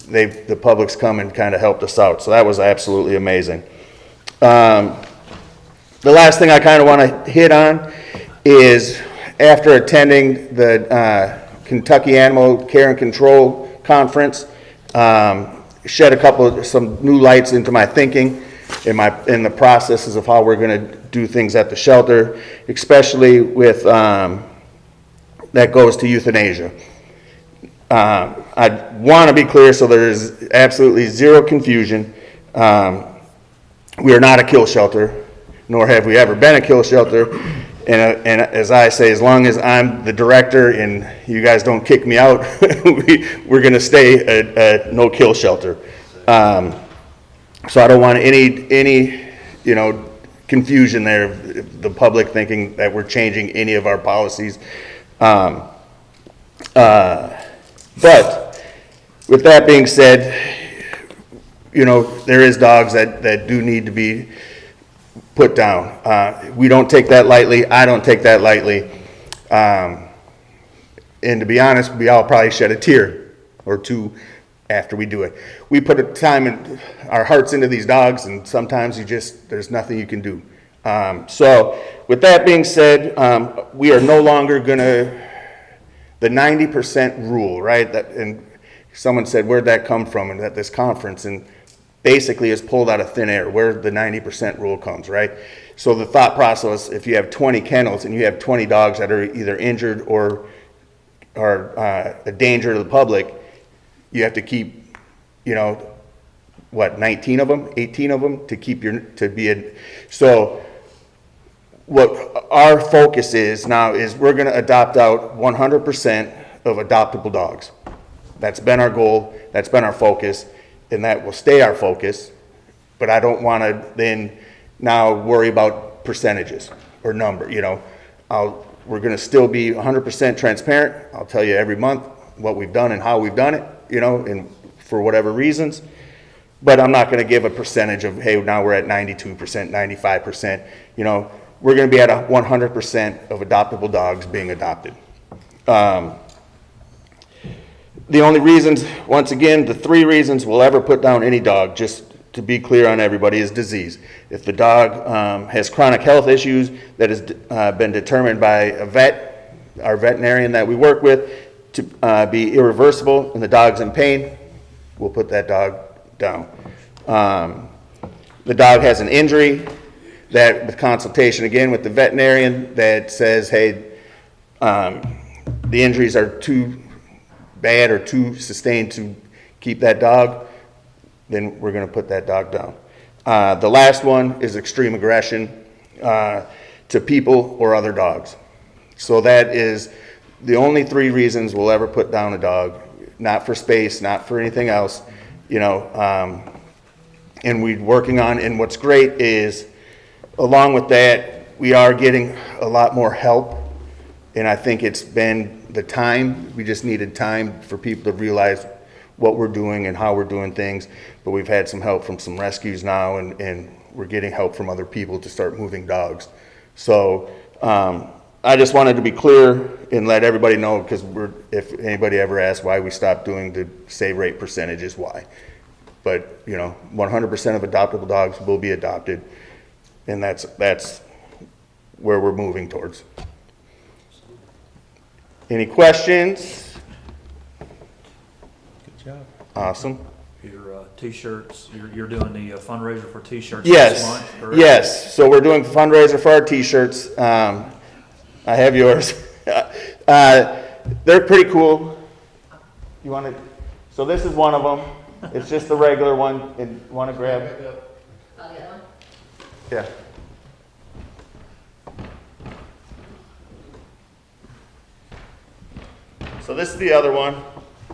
the public's come and kind of helped us out. So that was absolutely amazing. The last thing I kind of want to hit on is after attending the Kentucky Animal Care and Control Conference, shed some new lights into my thinking in the processes of how we're going to do things at the shelter, especially with that goes to euthanasia. I want to be clear so there is absolutely zero confusion. We are not a kill shelter, nor have we ever been a kill shelter. And as I say, as long as I'm the director and you guys don't kick me out, we're going to stay a no-kill shelter. So I don't want any confusion there, the public thinking that we're changing any of our policies. But with that being said, there is dogs that do need to be put down. We don't take that lightly. I don't take that lightly. And to be honest, we all probably shed a tear or two after we do it. We put our hearts into these dogs, and sometimes there's nothing you can do. So with that being said, we are no longer the 90% rule, right? And someone said, where'd that come from? And at this conference, and basically is pulled out of thin air, where the 90% rule comes, right? So the thought process, if you have 20 kennels and you have 20 dogs that are either injured or are a danger to the public, you have to keep, 19 of them, 18 of them so what our focus is now is we're going to adopt out 100% of adoptable dogs. That's been our goal, that's been our focus, and that will stay our focus, but I don't want to then now worry about percentages or number, we're going to still be 100% transparent. I'll tell you every month what we've done and how we've done it, and for whatever reasons, but I'm not going to give a percentage of, hey, now we're at 92%, 95%, we're going to be at 100% of adoptable dogs being adopted. The only reasons, once again, the 3 reasons we'll ever put down any dog, just to be clear on everybody, is disease. If the dog has chronic health issues that has been determined by a vet, our veterinarian that we work with, to be irreversible and the dog's in pain, we'll put that dog down. The dog has an injury that, with consultation again with the veterinarian, that says, hey, the injuries are too bad or too sustained to keep that dog, then we're going to put that dog down. The last one is extreme aggression to people or other dogs. So that is the only 3 reasons we'll ever put down a dog, not for space, not for anything else, and we're working on, and what's great is, along with that, we are getting a lot more help, and I think it's been the time, we just needed time for people to realize what we're doing and how we're doing things, but we've had some help from some rescues now, and we're getting help from other people to start moving dogs. So I just wanted to be clear and let everybody know, because if anybody ever asks why we stopped doing the save rate percentages, why. But, 100% of adoptable dogs will be adopted, and that's where we're moving towards. Any questions? Good job. Awesome. Your T-shirts, you're doing the fundraiser for T-shirts Yes, this month, correct? yes. So we're doing a fundraiser for our T-shirts. I have yours. They're pretty cool. You want to? So this is one of them. It's just the regular one. And want to grab? Yeah. So this is the other one.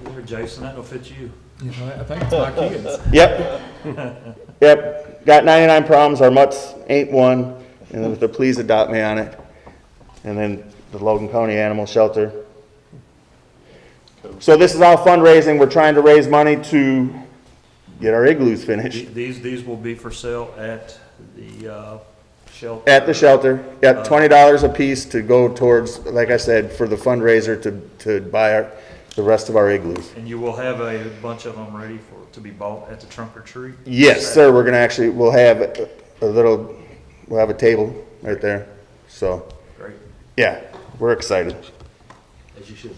There, Jason, that'll fit you. I think it's my kids. Yep. Yep. Got 99 problems. Our mutts ain't one. And then with the please adopt me on it. And then the Logan County Animal Shelter. So this is all fundraising. We're trying to raise money to get our igloos finished. These will be for sale at the shelter. At the shelter. Got $20 a piece to go towards, like I said, for the fundraiser to buy the rest of our igloos. And you will have a bunch of them ready to be bought at the trunk or treat? Yes, sir. We're gonna we'll have a table right there. So, Great, yeah, we're excited. as you should be.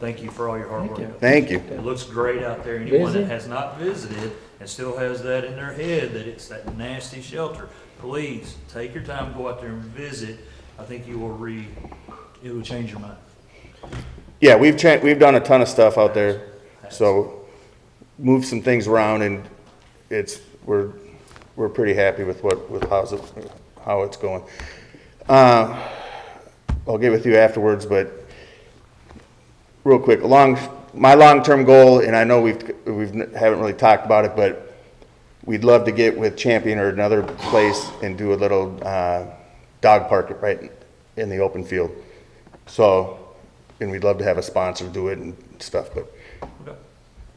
Thank you for all your hard work. Thank you. It looks great out there. Anyone that Busy? has not visited and still has that in their head that it's that nasty shelter, please take your time, go out there and visit. I think it will change your mind. Yeah, we've done a ton of stuff out there. So, moved some things around, and we're pretty happy with how it's going. I'll get with you afterwards, but real quick, my long-term goal, and I know we haven't really talked about it, but we'd love to get with Champion or another place and do a little dog park right in the open field. So, and we'd love to have a sponsor do it and stuff, but Okay.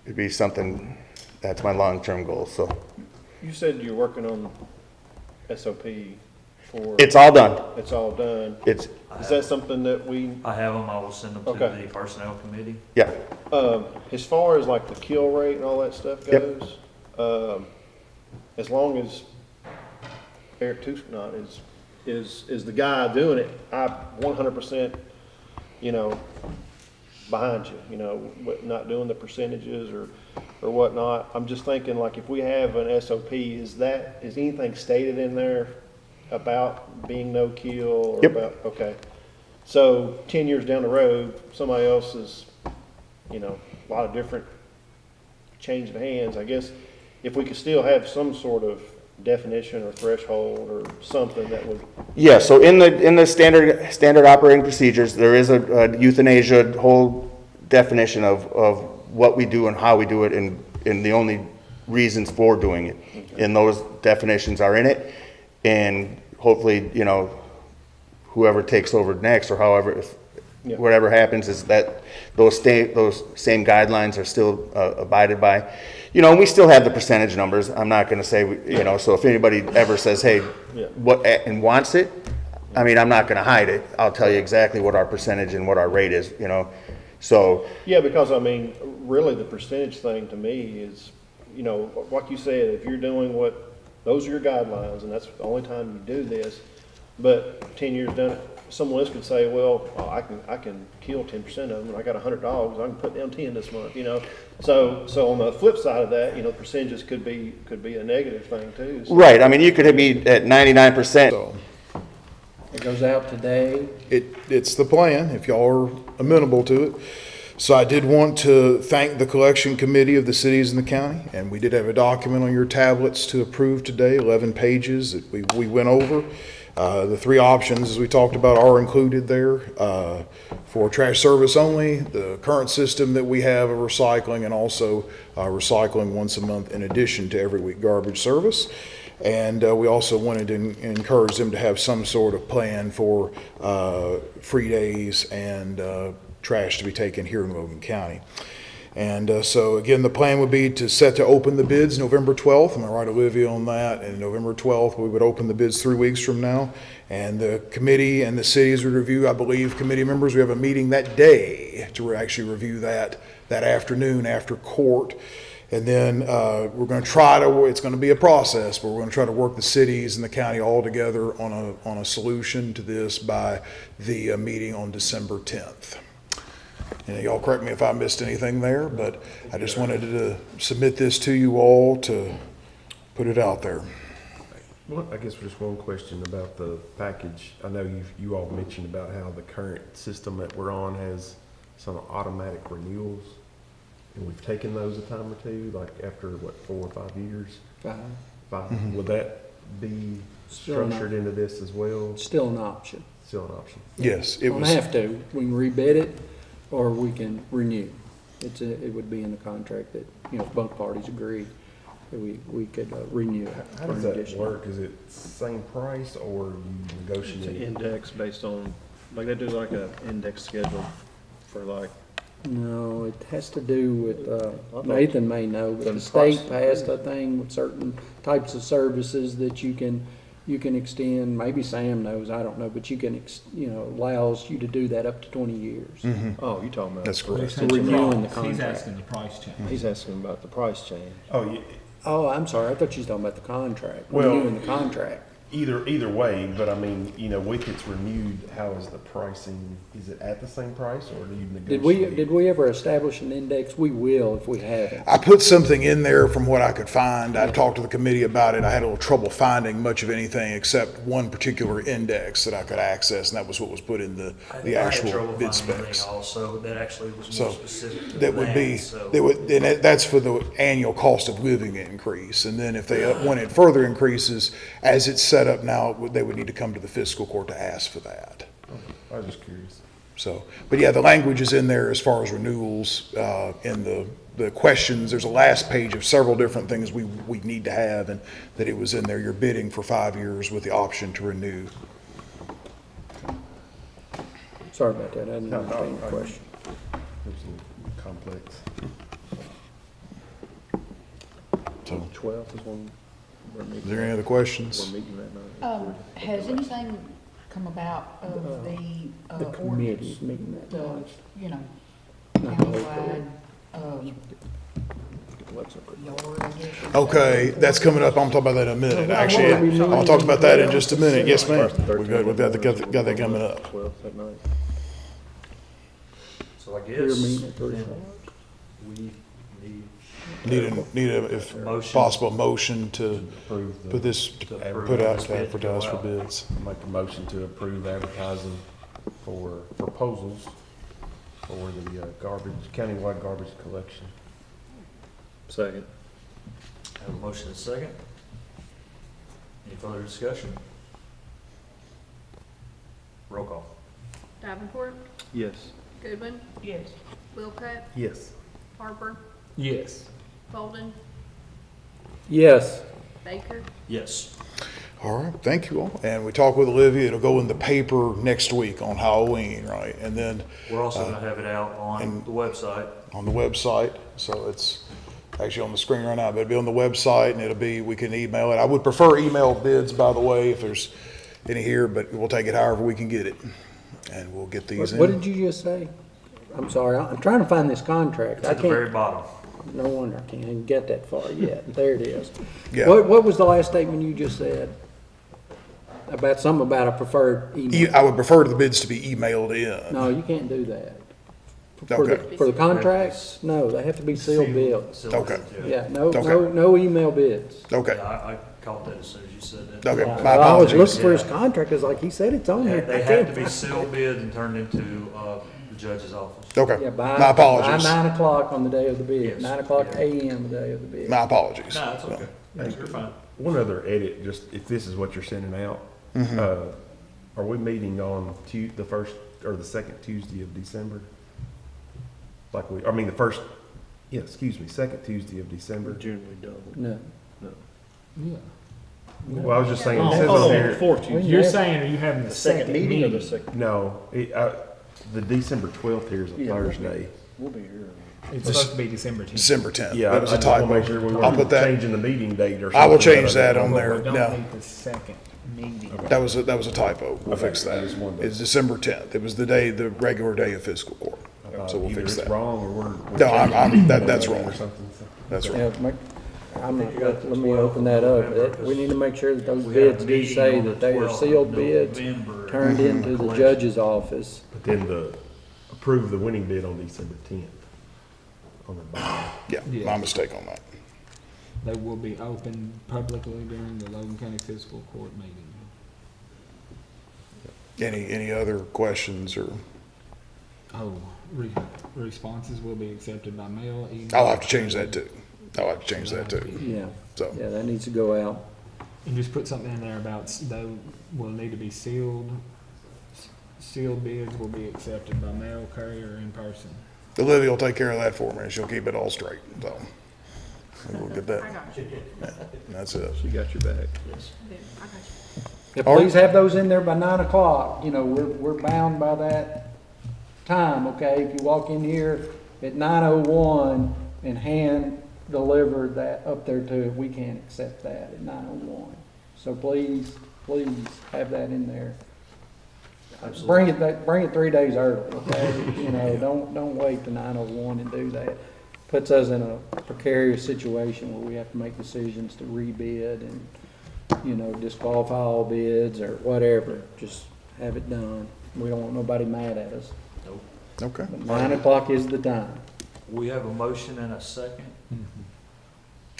it'd be something, that's my long-term goal, so. You said you're working on SOP for. It's all done. It's all done. It's, Is that something that we, I have them, I will send them to Okay. the personnel committee. yeah, as far as like the kill rate and all that stuff Yep. goes, as long as Eric Tuscnott is the guy doing it, I 100%, behind you, not doing the percentages or whatnot. I'm just thinking, like, if we have an SOP, is anything stated in there about being no kill or Yep. about, okay. So 10 years down the road, somebody else is, a lot of different change of hands. I guess if we could still have some sort of definition or threshold or something that would. yeah, so in the standard operating procedures, there is a euthanasia whole definition of what we do and how we do it and the only reasons for doing it. And those definitions are in it. And hopefully, whoever takes over next or however, Yeah. whatever happens is that those same guidelines are still abided by. We still have the percentage numbers. I'm not going to say, so if anybody ever says, hey, Yeah. and wants it, I mean, I'm not going to hide it. I'll tell you exactly what our percentage and what our rate is, so. Yeah, because really the percentage thing to me is, like you said, if you're doing those are your guidelines and that's the only time you do this, but 10 years down, someone else could say, well, I can kill 10% of them and I got 100 dogs, I can put down 10 this month, So on the flip side of that, percentages could be a negative thing too. So. Right, I mean, you could be at 99%. So It goes out today. it's the plan, if y'all are amenable to it. So I did want to thank the collection committee of the cities and the county, and we did have a document on your tablets to approve today, 11 pages that we went over. The three options, as we talked about, are included there for trash service only, the current system that we have of recycling, and also recycling once a month in addition to every week garbage service. And we also wanted to encourage them to have some sort of plan for free days and trash to be taken here in Logan County. And so again, the plan would be to open the bids November 12th. Am I right, Olivia, on that? And November 12th, we would open the bids 3 weeks from now. And the committee and the cities would review, I believe, committee members, we have a meeting that day to actually review that afternoon after court. And then we're going to try to, it's going to be a process, but we're going to try to work the cities and the county all together on a solution to this by the meeting on December 10th. And y'all correct me if I missed anything there, but I just wanted to submit this to you all to put it out there. Well, I guess just one question about the package. I know you all mentioned about how the current system that we're on has some automatic renewals. And we've taken those a time or two, like after, 4 or 5 years? 5. 5. Mhm. Would that be structured into this as well? Still an option. Still an option? Yes, it Don't was. have to. We can rebid it, or we can renew. It would be in the contract that, if both parties agree, that we could renew it. How does that work? Is it same price or you It's negotiate? an index based on, like they do like a index schedule for like, No, it has to do with, thought- Nathan may know, but the The state price- passed a thing with certain types of services that you can extend, maybe Sam knows, I don't know, but you can, allows you to do that up to 20 years. Mhm. oh, you're talking about. That's correct. So renewing the He's contract. asking the price change. He's asking about the price change. Oh, yeah, Oh, I'm sorry, I thought you was talking about the contract, Well- renewing the contract. either way, but I mean, with it's renewed, how is the pricing? Is it at the same price or do you negotiate? Did we ever establish an index? We will if we haven't. I put something in there from what I could find. I talked to the committee about it. I had a little trouble finding much of anything except one particular index that I could access, and that was what was put in the I had actual trouble bid finding anything specs. Also, that actually was So, more specific to That would be, so- that's for the annual cost of living increase. And then if they, when it further increases, as it's set up now, they would need to come to the fiscal court to ask for that. I was just curious. So, but yeah, the language is in there as far as renewals, in the questions. There's a last page of several different things we need to have, and that it was in there. You're bidding for 5 years with the option to renew. Sorry about that, I didn't understand your question. It's complex. So, 12th is when we're meeting. is there any other questions? We're meeting that night. Has anything come about of the The committee's ordinance, meeting that the, night. countywide, yard, I guess? Okay, that's coming up. I'm talking about that in a minute. Actually, I'll talk about that in just a minute. Yes, ma'am. We've got that coming up. 12th that night. So I We're guess meeting at 3 then o'clock. we Need a, if Motion. possible, motion to Approve the. put this, To approve put out, this bid to go advertise for out. bids. Make a motion to approve advertising for proposals for the countywide garbage collection. Second. have a motion and a second. Any further discussion? Roll call. Davenport, Yes. Goodwin, Yes. Wilcutt, Yes. Harper, Yes. Bolden, Yes, Baker. Yes. All right, thank you all. And we talked with Olivia, it'll go in the paper next week on Halloween, right? And then We're also gonna have it out on and- the website. on the website, so it's actually on the screen right now, but it'll be on the website and it'll be, we can email it. I would prefer email bids, by the way, if there's any here, but we'll take it however we can get it. And we'll get these in. what did you just say? I'm sorry, I'm trying to find this contract. It's I at the very can't, bottom. no wonder I can't even get that far yet. There it is. Yeah. What was the last statement you just said? About something about a preferred email? I would prefer the bids to be emailed in. No, you can't do that. For Okay. the contracts, no, they have to be sealed bids. Sealed Okay. bids, Yeah, no, Okay. no email bids. Okay, Yeah, I caught that as soon as you said that. okay, Yeah, my I was apologies. looking for his contract, it's like, he said it's on here. They I have can't to be find- sealed bids and turned into, the judge's office. Okay, Yeah, my apologies. By 9 o'clock on the day of the bid, Yes. 9 o'clock Yeah. AM the day of the bid. My apologies. No, it's okay. You're fine. One other edit, just if this is what you're sending out, are we meeting on the first or the second Tuesday of December? Second Tuesday of December. Generally double. No. Yeah. Well, I was just saying, it says on here, Fourth Tuesday. You're saying, are you having the Second second meeting or the meeting? second? no, the December 12th here is a Yeah, we'll be- Thursday. We'll be here. It's supposed to be December 10th. December 10th. Yeah, That was a I just wanna typo. make sure we I'll weren't put that, changing the meeting date or something. I will change that on But there. we don't No, need the second meeting. that was a typo. We'll fix that. I just wanted to- It's December 10th. It was the regular day of fiscal court. So we'll Either fix it's that. wrong or we're. No, that's wrong. Or something, so. That's right. Yeah, let me open that up. We need to make sure that those bids do say that they are sealed bids turned into the judge's office. But then approve the winning bid on December 10th. On the bottom. Yeah, my mistake on that. They will be open publicly during the Logan County Fiscal Court meeting. Any other questions or? Oh, responses will be accepted by mail, email. I'll have to change that too. Yeah, So, yeah, that needs to go out. And just put something in there about they will need to be sealed. Sealed bids will be accepted by mail, courier, or in person. Olivia will take care of that for me. She'll keep it all straight. So we'll get that. I got you. That's it. She got your back. I got you. Yeah, please have those in there by 9 o'clock. You know, we're bound by that time, okay? If you walk in here at 9:01 and hand deliver that up there to, we can't accept that at 9:01. So please have that in there. Bring it 3 days early, okay? You know, don't wait to 9:01 and do that. Puts us in a precarious situation where we have to make decisions to rebid and, you know, disqualify all bids or whatever. Just have it done. We don't want nobody mad at us. Okay. But 9 o'clock is the time. We have a motion and a second,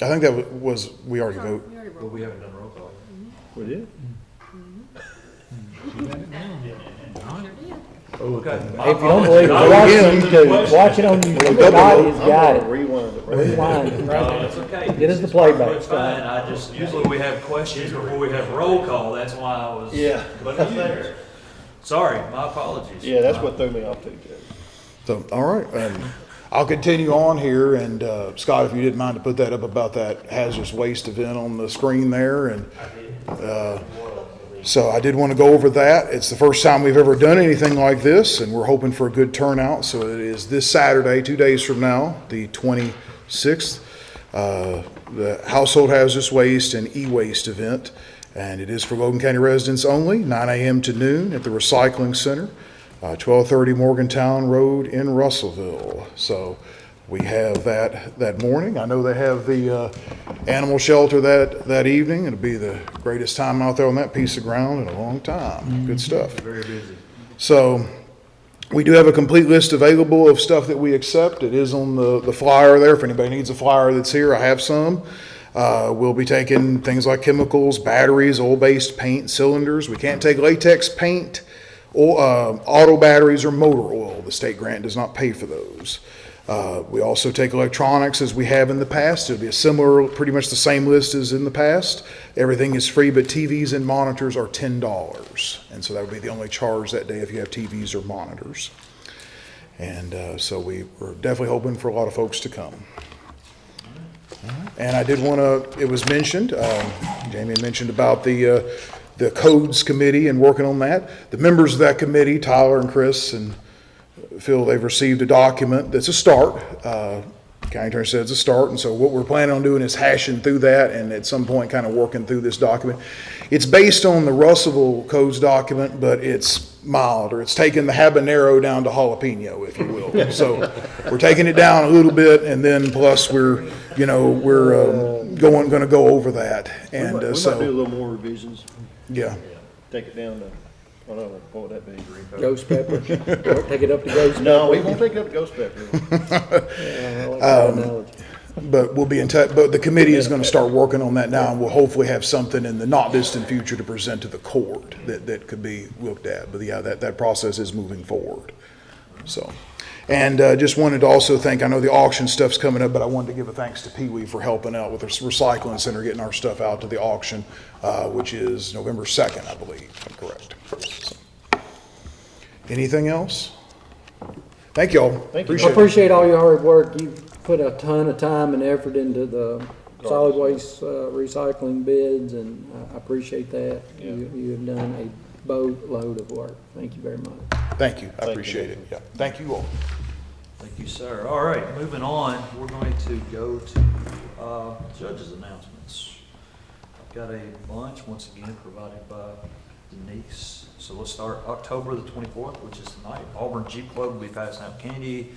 I think that we already vote. You already but wrote we haven't done roll call. We did? She got it down. All right. Oh, okay. If you don't believe it, watch it on YouTube. Watch it on YouTube. God has got it. Rewind it right Rewind it. No, Right. it's okay. Get us the playback. It's fine, usually we have questions before we have roll call, that's why I was. Yeah. But you- Sorry, my apologies. Yeah, that's what threw me off too, Judge. So, all right. I'll continue on here. And Scott, if you didn't mind to put that up about that hazardous waste event on the screen there. And so I did want to go over that. It's the first time we've ever done anything like this, and we're hoping for a good turnout. So it is this Saturday, 2 days from now, the 26th, the Household Hazardous Waste and E-Waste event. And it is for Logan County residents only, 9 a.m. to noon at the Recycling Center, 1230 Morgantown Road in Russellville. So we have that morning. I know they have the animal shelter that evening. It'll be the greatest time out there on that piece of ground in a long time. Good stuff. Very busy. So we do have a complete list available of stuff that we accept. It is on the flyer there. If anybody needs a flyer that's here, I have some. We'll be taking things like chemicals, batteries, oil-based paint, cylinders. We can't take latex paint, auto batteries, or motor oil. The state grant does not pay for those. We also take electronics as we have in the past. It'll be a similar, pretty much the same list as in the past. Everything is free, but TVs and monitors are $10. And so that would be the only charge that day if you have TVs or monitors. And so we're definitely hoping for a lot of folks to come. And I did want to, it was mentioned, Jamie had mentioned about the codes committee and working on that. The members of that committee, Tyler and Chris and Phil, they've received a document that's a start. County Attorney said it's a start, and so what we're planning on doing is hashing through that and at some point kind of working through this document. It's based on the Russellville codes document, but it's milder. It's taking the habanero down to jalapeno, if you will. So we're taking it down a little bit, and then plus we're going to go over that. And We might do a so, little more revisions, yeah. take it down to, I don't know, what would that be? Ghost pepper. Take it up to ghost pepper. No, we won't take it up to ghost pepper. Yeah, I like that analogy. But we'll be in touch, but the committee is going to start working on that now, and we'll hopefully have something in the not distant future to present to the court that could be looked at. But yeah, that process is moving forward. So, and just wanted to also thank, I know the auction stuff's coming up, but I wanted to give a thanks to Pee Wee for helping out with the recycling center, getting our stuff out to the auction, which is November 2nd, I believe, if I'm correct. So, anything else? Thank you all. Thank you. I appreciate all your hard work. You've put a ton of time and effort into the solid waste recycling bids, and I appreciate that. Yeah. You have done a boatload of work. Thank you very much. Thank you. I appreciate it. Yeah. Thank you all. Thank Thank you, sir. All right, moving on, we're going to go to judges' announcements. I've got a bunch, once again, provided by Denise. So let's start October the 24th, which is tonight. Auburn Jeep Club will be passing out candy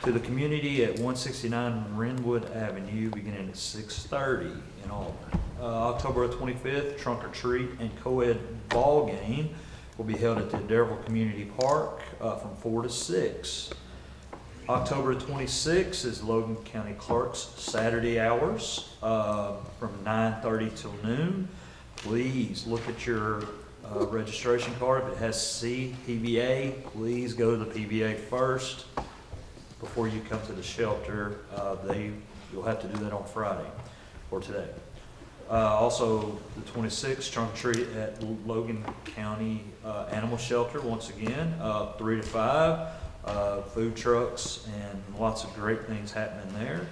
to the community at 169 Renwood Avenue, beginning at 6:30 in Auburn. October the 25th, Trunk or Treat and Co-ed Ball Game will be held at the Adairville Community Park from 4 to 6. October 26th is Logan County Clerk's Saturday hours from 9:30 till noon. Please look at your registration card. If it has C, PBA, please go to the PBA first before you come to the shelter. You'll have to do that on Friday or today. Also, the 26th, Trunk or Treat at Logan County Animal Shelter, once again, 3 to 5. Food trucks and lots of great things happening there.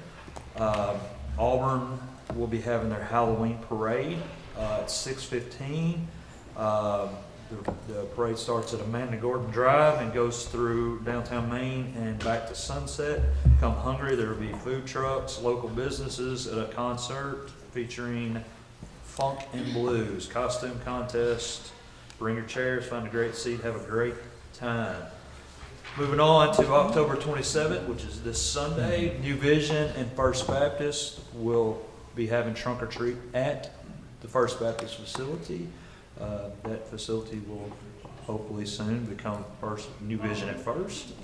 Auburn will be having their Halloween parade at 6:15. The parade starts at Amanda Gordon Drive and goes through downtown Maine and back to Sunset. Come hungry, there will be food trucks, local businesses at a concert featuring funk and blues, costume contest. Bring your chairs, find a great seat, have a great time. Moving on to October 27th, which is this Sunday, New Vision and First Baptist will be having Trunk or Treat at the First Baptist facility. That facility will hopefully soon become First New Vision at First.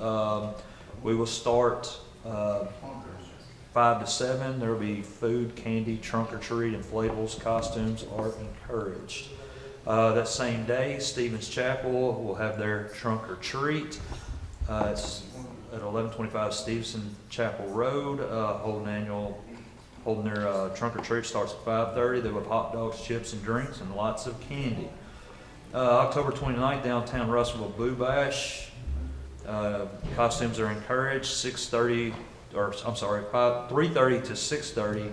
We will start 5 to 7. There will be food, candy, trunk or treat, inflatables, costumes are encouraged. That same day, Stevens Chapel will have their trunk or treat. It's at 1125 Stevenson Chapel Road, holding their trunk or treat. Starts at 5:30. They will have hot dogs, chips, and drinks, and lots of candy. October 29th, downtown Russellville Boo Bash. Costumes are encouraged. 3:30 to 6:30.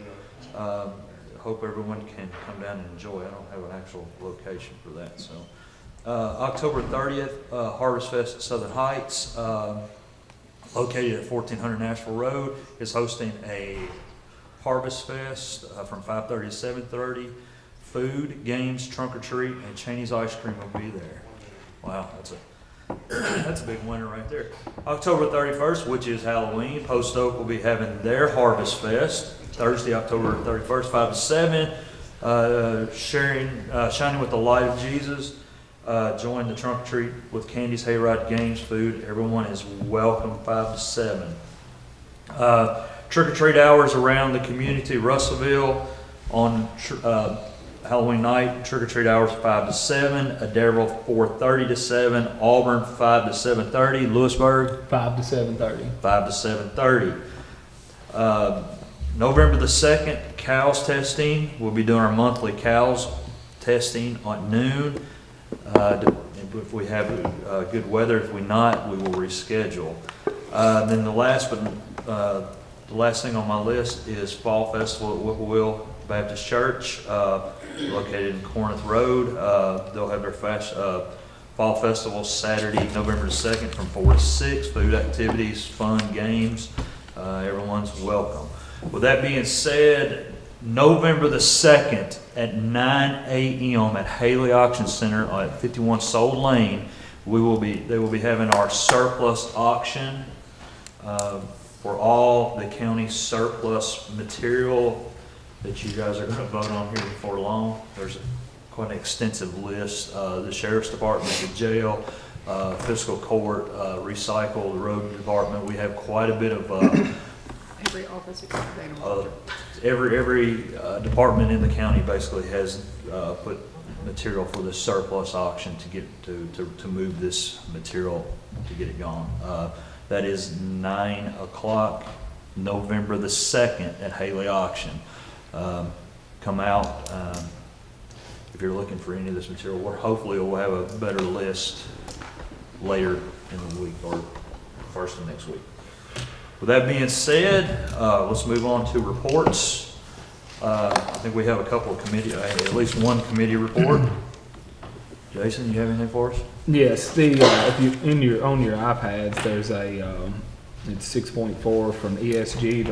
Hope everyone can come down and enjoy. I don't have an actual location for that. So, October 30th, Harvest Fest at Southern Heights, located at 1400 Nashville Road, is hosting a Harvest Fest from 5:30 to 7:30. Food, games, trunk or treat, and Cheney's ice cream will be there. Wow, that's a big winner right there. October 31st, which is Halloween, Post Oak will be having their Harvest Fest Thursday, October 31st, 5 to 7. Shining with the Light of Jesus. Join the trunk or treat with candies, hayride, games, food. Everyone is welcome. 5 to 7. Trick or treat hours around the community. Russellville on Halloween night, trick or treat hours 5 to 7. Adairville 4:30 to 7. Auburn 5 to 7:30. Lewisburg 5 to 7:30. 5 to 7:30. November the 2nd, cows testing. We'll be doing our monthly cows testing at noon. If we have good weather, if we not, we will reschedule. Then the last thing on my list is Fall Festival at Whippoorwill Baptist Church, located in Corinth Road. They'll have their Fall Festival Saturday, November the 2nd from 4 to 6. Food activities, fun, games. Everyone's welcome. With that being said, November the 2nd at 9 a.m. at Haley Auction Center at 51 Soul Lane, they will be having our surplus auction for all the county surplus material that you guys are going to vote on here before long. There's quite an extensive list. The Sheriff's Department, the jail, Fiscal Court, Recycle, the Road Department. We have quite a bit of Every office except animal. every department in the county basically has put material for the surplus auction to get to move this material to get it gone. That is 9 o'clock, November the 2nd at Haley Auction. Come out if you're looking for any of this material. Hopefully we'll have a better list later in the week or first of next week. With that being said, let's move on to reports. I think we have a couple of at least one committee report. Jason, you have anything for us? Yes, if you on your iPads, there's a It's 6.4 from ESG,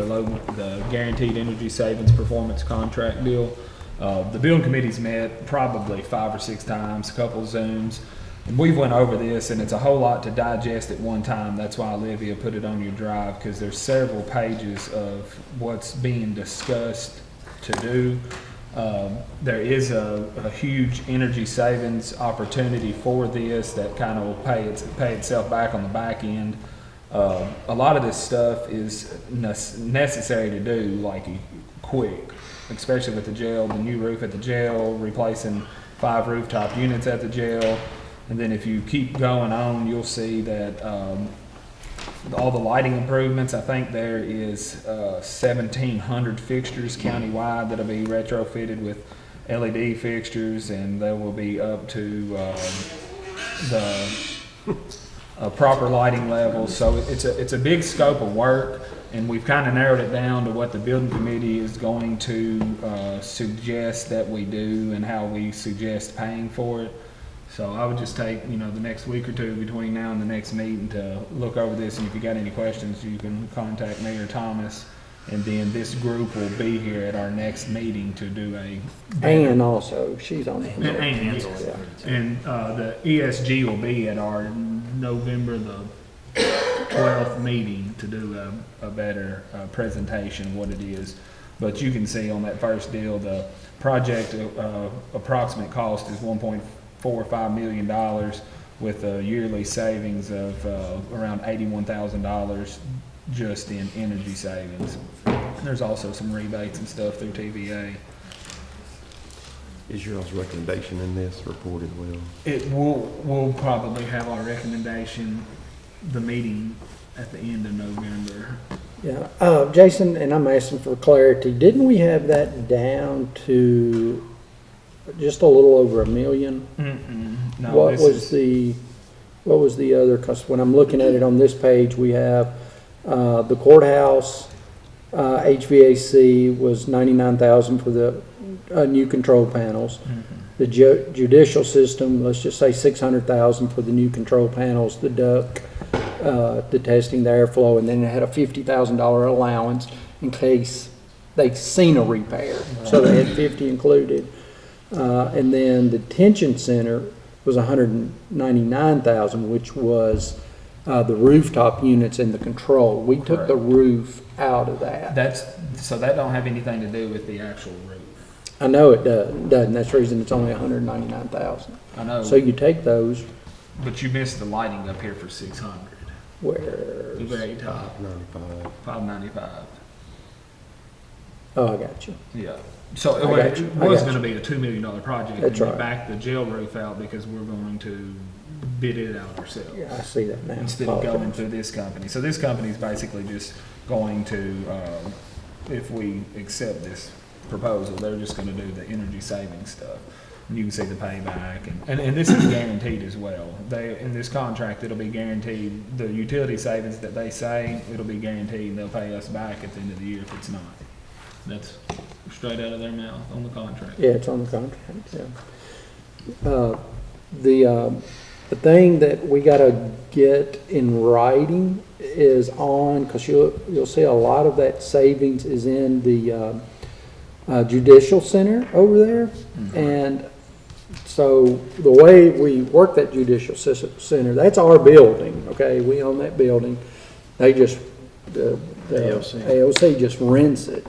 the Guaranteed Energy Savings Performance Contract deal. The building committee's met probably 5 or 6 times, a couple of Zooms. And we've went over this, and it's a whole lot to digest at one time. That's why Olivia put it on your drive, because there's several pages of what's being discussed to do. There is a huge energy savings opportunity for this that kind of will pay itself back on the back end. A lot of this stuff is necessary to do, like quick, especially with the jail, the new roof at the jail, replacing 5 rooftop units at the jail. And then if you keep going on, you'll see that all the lighting improvements, I think there is 1,700 fixtures countywide that'll be retrofitted with LED fixtures, and they will be up to the proper lighting levels. So it's a big scope of work, and we've kind of narrowed it down to what the building committee is going to suggest that we do and how we suggest paying for it. So I would just take, the next week or two between now and the next meeting to look over this, and if you got any questions, you can contact me or Thomas, and then this group will be here at our next meeting to do And also, she's on the. And the ESG will be at our November the 12th meeting to do a better presentation of what it is. But you can see on that first deal, the project approximate cost is $1.45 million with a yearly savings of around $81,000 just in energy savings. There's also some rebates and stuff through TVA. Is your recommendation in this report as well? We'll probably have our recommendation, the meeting at the end of November. Yeah, Jason, and I'm asking for clarity, didn't we have that down to just a little over $1 million? No, What was the other, because when I'm looking at it on this page, we have the courthouse HVAC was $99,000 for the new control panels. The judicial system, let's just say $600,000 for the new control panels, the duct, the testing, the airflow, and then it had a $50,000 allowance in case they'd seen a repair. So they had 50 included. And then the detention center was $199,000, which was the rooftop units and the control. We took the roof out of that. So that don't have anything to do with the actual roof. I know it doesn't. That's the reason it's only $199,000. I know. So you take those. But you missed the lighting up here for 600. Where? The very top. $595. Oh, I got you. Yeah. So it was going to be a $2 million project. That's right. We backed the jail roof out because we're going to bid it out ourselves. Yeah, I see that now. Instead of going through this company. So this company is basically just going to, if we accept this proposal, they're just going to do the energy saving stuff. And you can see the payback, and this is guaranteed as well. In this contract, it'll be guaranteed. The utility savings that they say, it'll be guaranteed, and they'll pay us back at the end of the year if it's not. That's straight out of their mouth on the contract. Yeah, it's on the contract, yeah. The thing that we gotta get in writing is on, because you'll see a lot of that savings is in the judicial center over there. And so the way we work that judicial center, that's our building, okay? We own that building. They just, the AOC just rents it.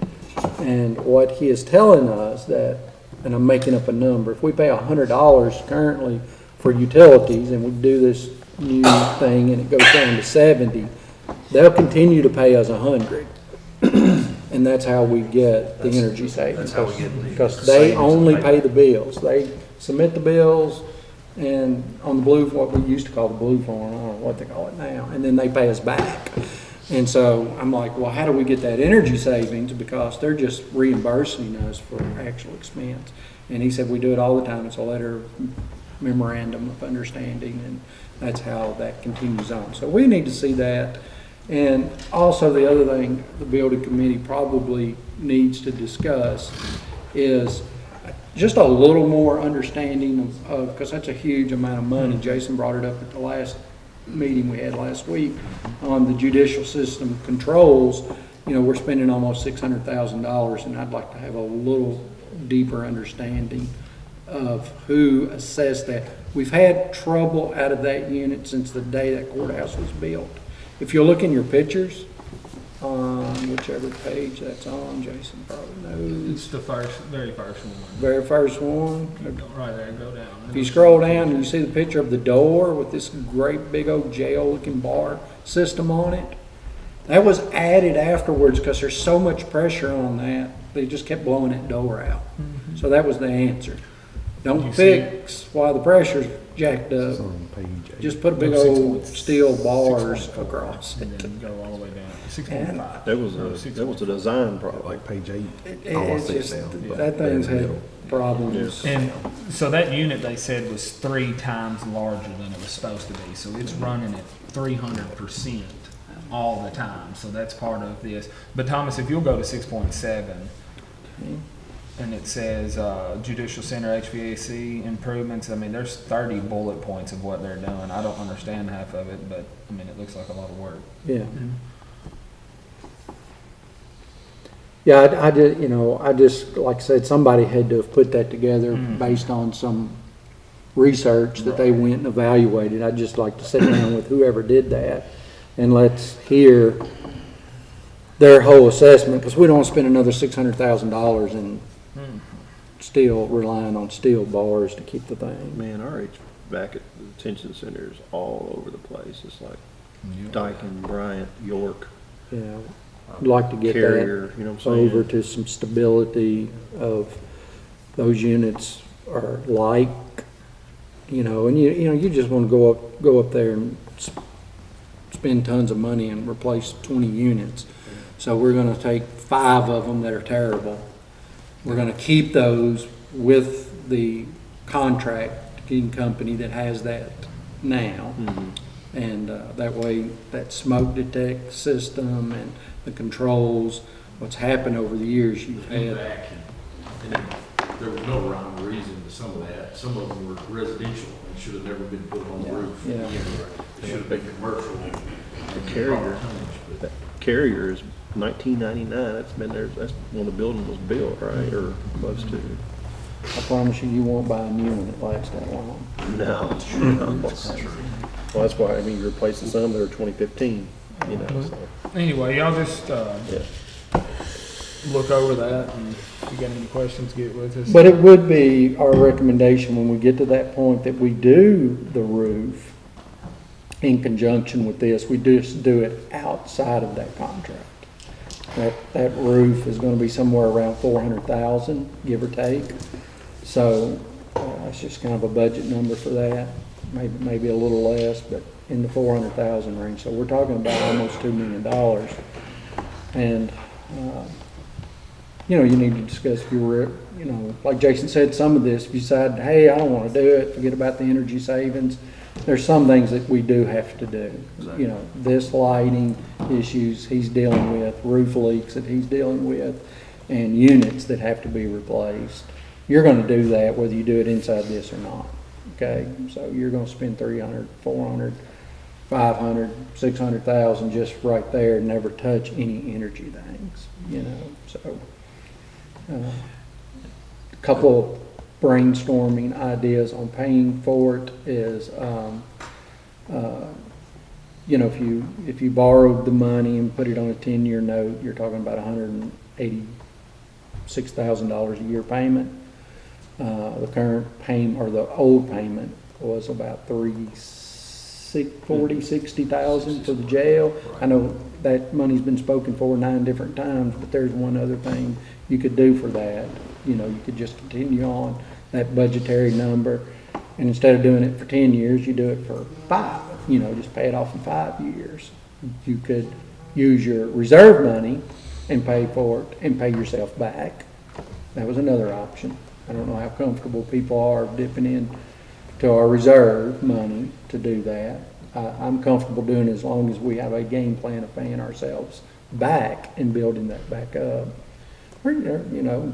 And what he is telling us that, and I'm making up a number, if we pay $100 currently for utilities and we do this new thing and it goes down to 70, they'll continue to pay us 100. And that's how we get the energy savings. Because they only pay the bills. They submit the bills and on the blue, what we used to call the blue form, I don't know what they call it now, and then they pay us back. And so I'm like, well, how do we get that energy savings? Because they're just reimbursing us for actual expense. And he said, we do it all the time. It's a letter of memorandum of understanding, and that's how that continues on. So we need to see that. And also the other thing the building committee probably needs to discuss is just a little more understanding of because that's a huge amount of money. Jason brought it up at the last meeting we had last week on the judicial system controls, you know, we're spending almost $600,000, and I'd like to have a little deeper understanding of who assessed that. We've had trouble out of that unit since the day that courthouse was built. If you look in your pictures, on whichever page that's on, Jason probably knows. It's the very first one. Very first one. Right there, go down. If you scroll down and you see the picture of the door with this great big old jail-looking bar system on it, that was added afterwards because there's so much pressure on that. They just kept blowing that door out. So that was the answer. Don't fix while the pressure's jacked up. Just put a big old steel bars across And it. then go all the way down. And 6.5. That was a design problem. Like page 8. it's just, that thing's had problems. And so that unit, they said, was 3 times larger than it was supposed to be. So it's running at 300% all the time. So that's part of this. But Thomas, if you'll go to 6.7, and it says Judicial Center HVAC improvements, I mean, there's 30 bullet points of what they're doing. I don't understand half of it, but I mean, it looks like a lot of work. Yeah. Yeah, I did, you know, I just, like I said, somebody had to have put that together based on some research that they went and evaluated. I'd just like to sit down with whoever did that and let's hear their whole assessment, because we don't want to spend another $600,000 in steel, relying on steel bars to keep the thing. Man, our HVAC at the detention center is all over the place. It's like Dyken, Bryant, York, Yeah, I'd like to get Carrier, that you know what I'm saying? over to some stability of those units are like, you know, and you know, you just want to go up there and spend tons of money and replace 20 units. So we're going to take 5 of them that are terrible. We're going to keep those with the contracting company that has that now. And that way, that smoke detect system and the controls, what's happened over the years, you've had. And there was no rhyme or reason to some of that. Some of them were residential and should have never been put on the roof. Yeah. It should have been commercial. Carrier is 1999. That's been there. That's when the building was built, right, or close to. I promise you, you won't buy a new one that lasts that long. No. Well, that's why, I mean, you're replacing some that are 2015, you know, so. Anyway, y'all just look over that, and if you got any questions, get with us. But it would be our recommendation when we get to that point that we do the roof in conjunction with this. We just do it outside of that contract. That roof is going to be somewhere around $400,000, give or take. So it's just kind of a budget number for that. Maybe a little less, but in the $400,000 range. So we're talking about almost $2 million. And you know, you need to discuss if you were, you know, like Jason said, some of this, if you decide, hey, I don't want to do it, forget about the energy savings. There's some things that we do have to do. You know, this lighting issues he's dealing with, roof leaks that he's dealing with, and units that have to be replaced. You're going to do that whether you do it inside this or not. Okay, so you're going to spend $300, $400, $500, $600,000 just right there, and never touch any energy things. You know, so a couple of brainstorming ideas on paying for it is, you know, if you borrowed the money and put it on a 10-year note, you're talking about $186,000 a year payment. The current payment, or the old payment, was about $60,000 for the jail. I know that money's been spoken for 9 different times, but there's one other thing you could do for that. You know, you could just continue on that budgetary number, and instead of doing it for 10 years, you do it for 5. You know, just pay it off in 5 years. You could use your reserve money and pay for it and pay yourself back. That was another option. I don't know how comfortable people are dipping in to our reserve money to do that. I'm comfortable doing it as long as we have a game plan of paying ourselves back and building that back up. Or, you know,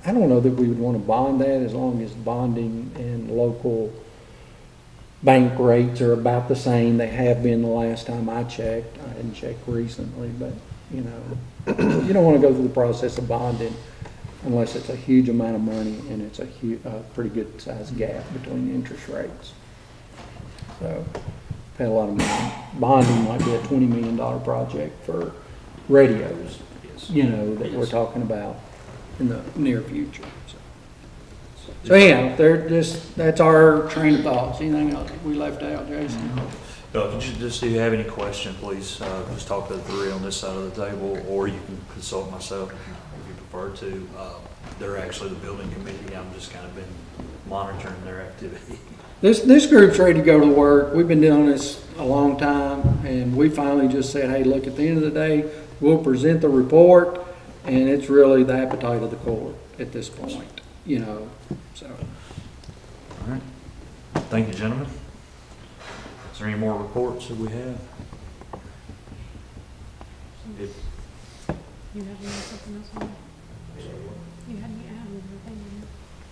I don't know that we would want to bond that, as long as bonding and local bank rates are about the same. They have been the last time I checked. I hadn't checked recently, but, you know, you don't want to go through the process of bonding unless it's a huge amount of money and it's a pretty good sized gap between the interest rates. So, pay a lot of money. Bonding might be a $20 million project for radios, you know, that we're talking about in the near future. So anyhow, that's our train of thoughts. Anything else we left out, Jason? If you have any question, please, just talk to the three on this side of the table, or you can consult myself if you prefer to. They're actually the building committee. I'm just kind of been monitoring their activity. This group's ready to go to work. We've been doing this a long time, and we finally just said, hey, look, at the end of the day, we'll present the report, and it's really the appetite of the court at this point, you know, so. All right. Thank you, gentlemen. Is there any more reports that we have? If, You have something else on? You had me add another thing.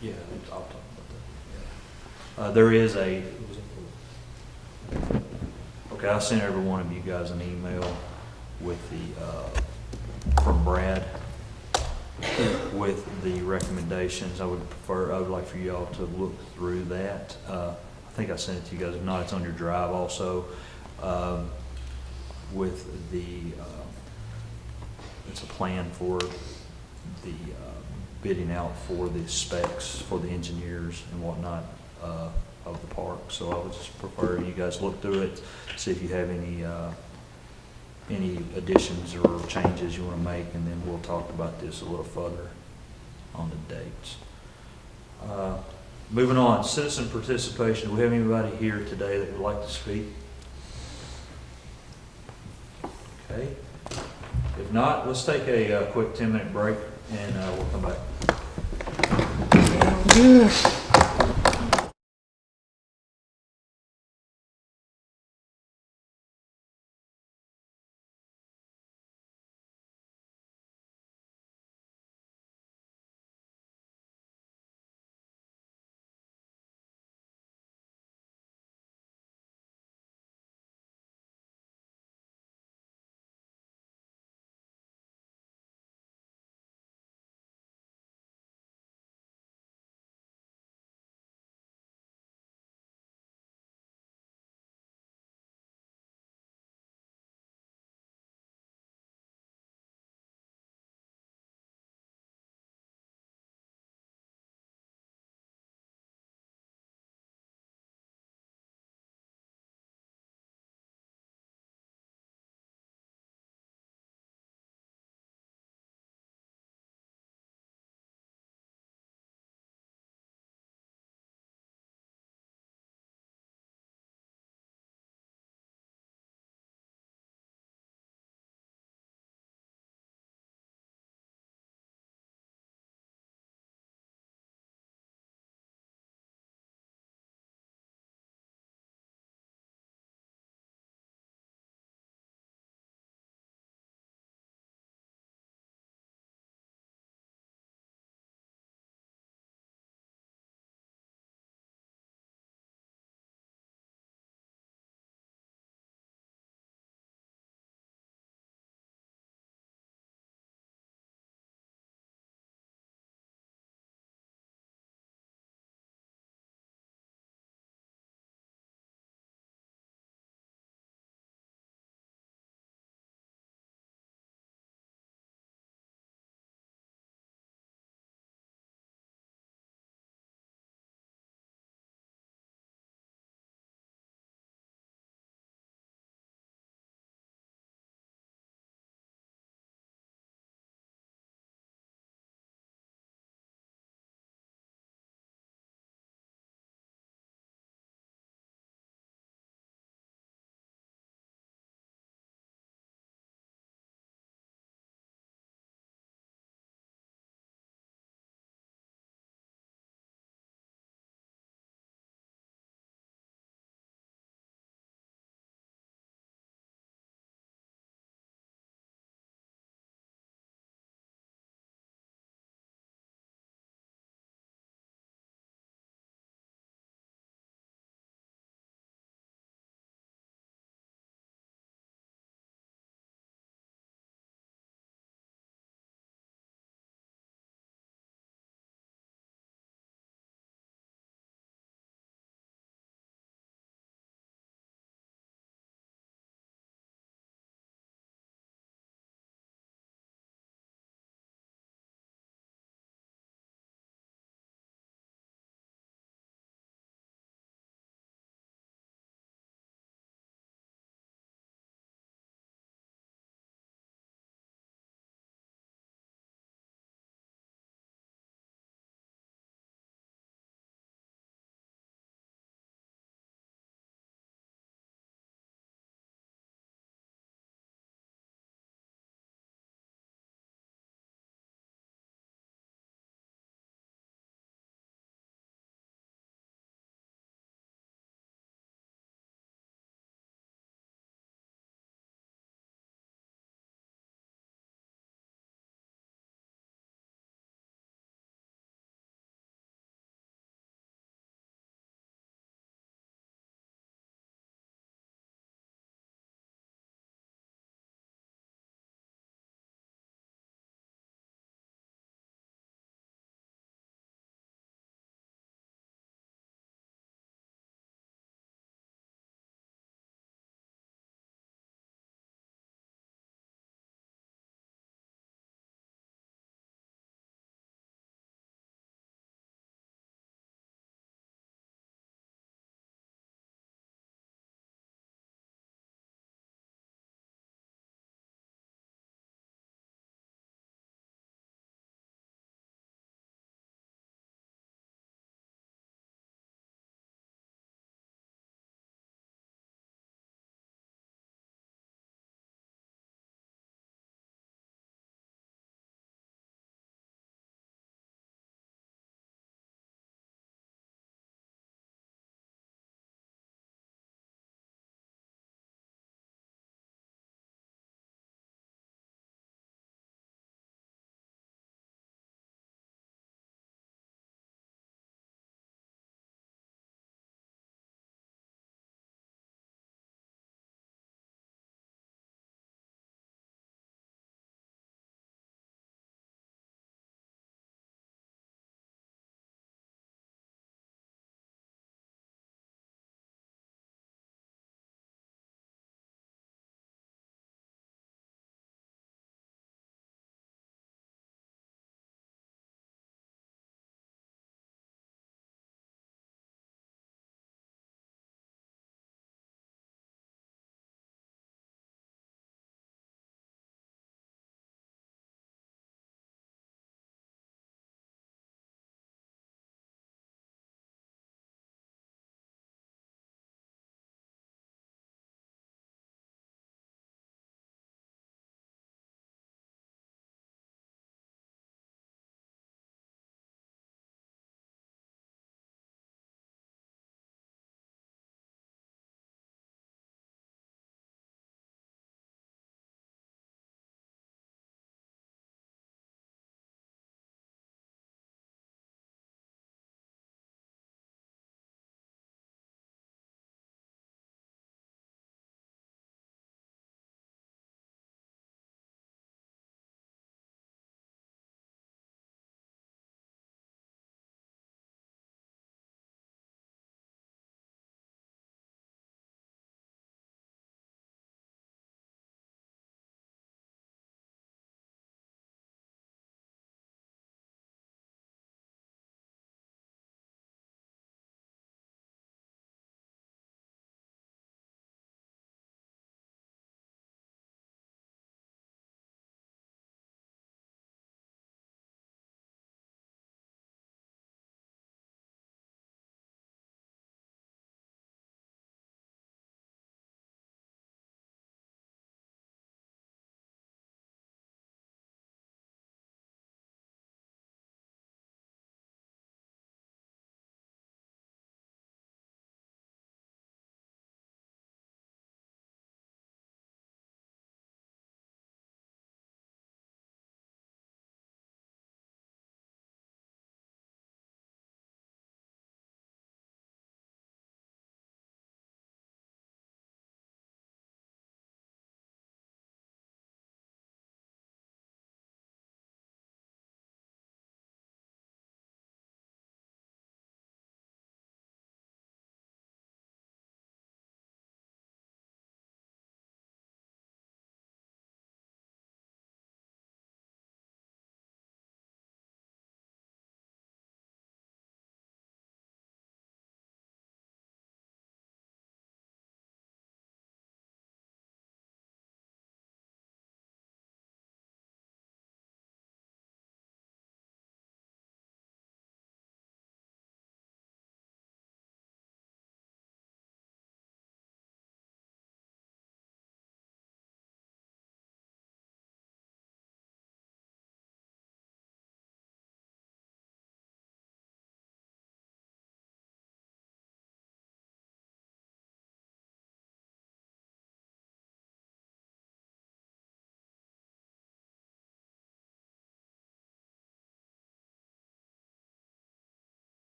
yeah, I'll talk about that. Yeah. There is a, okay, I sent every one of you guys an email with the, from Brad, with the recommendations. I would like for y'all to look through that. I think I sent it to you guys. If not, it's on your drive also. With the, it's a plan for the bidding out for the specs for the engineers and whatnot of the park. So I would just prefer you guys look through it, see if you have any additions or changes you want to make, and then we'll talk about this a little further on the dates. Moving on, citizen participation. Do we have anybody here today that would like to speak? Okay. If not, let's take a quick 10-minute break, and we'll come back.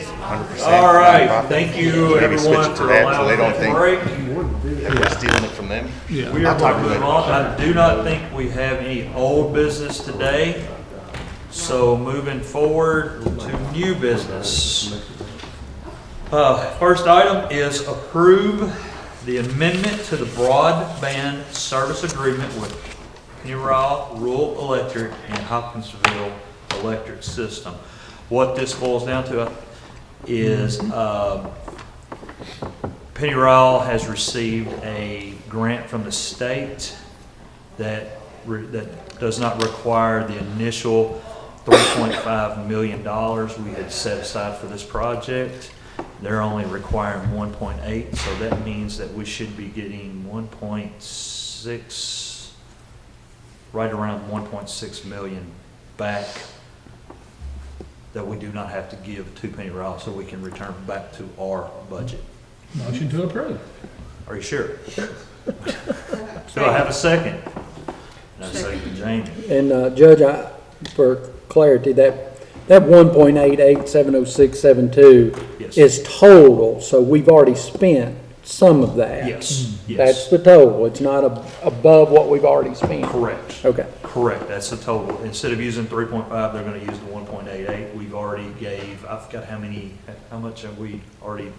100%. All right, thank you Maybe switch everyone it to for that so allowing they don't that think break. that we're stealing it from them. Yeah. We are I'll talk to moving them. on. I do not think we have any old business today. So moving forward to new business. First item is approve the amendment to the broadband service agreement with Pennyroyal Rural Electric and Hopkinsville Electric System. What this boils down to is Pennyroyal has received a grant from the state that does not require the initial $3.5 million we had set aside for this project. They're only requiring 1.8, so that means that we should be getting 1.6, right around 1.6 million back that we do not have to give to Pennyroyal, so we can return back to our budget. Motion to approve. Are you sure? Do I have a second? And I second Jamie. And Judge, for clarity, that 1.88700672 Yes. is total, so we've already spent some of that. Yes, That's yes, the total. It's not above what we've already spent. correct. Okay. Correct, that's the total. Instead of using 3.5, they're gonna use the 1.88. We've already gave, I forgot how much have we already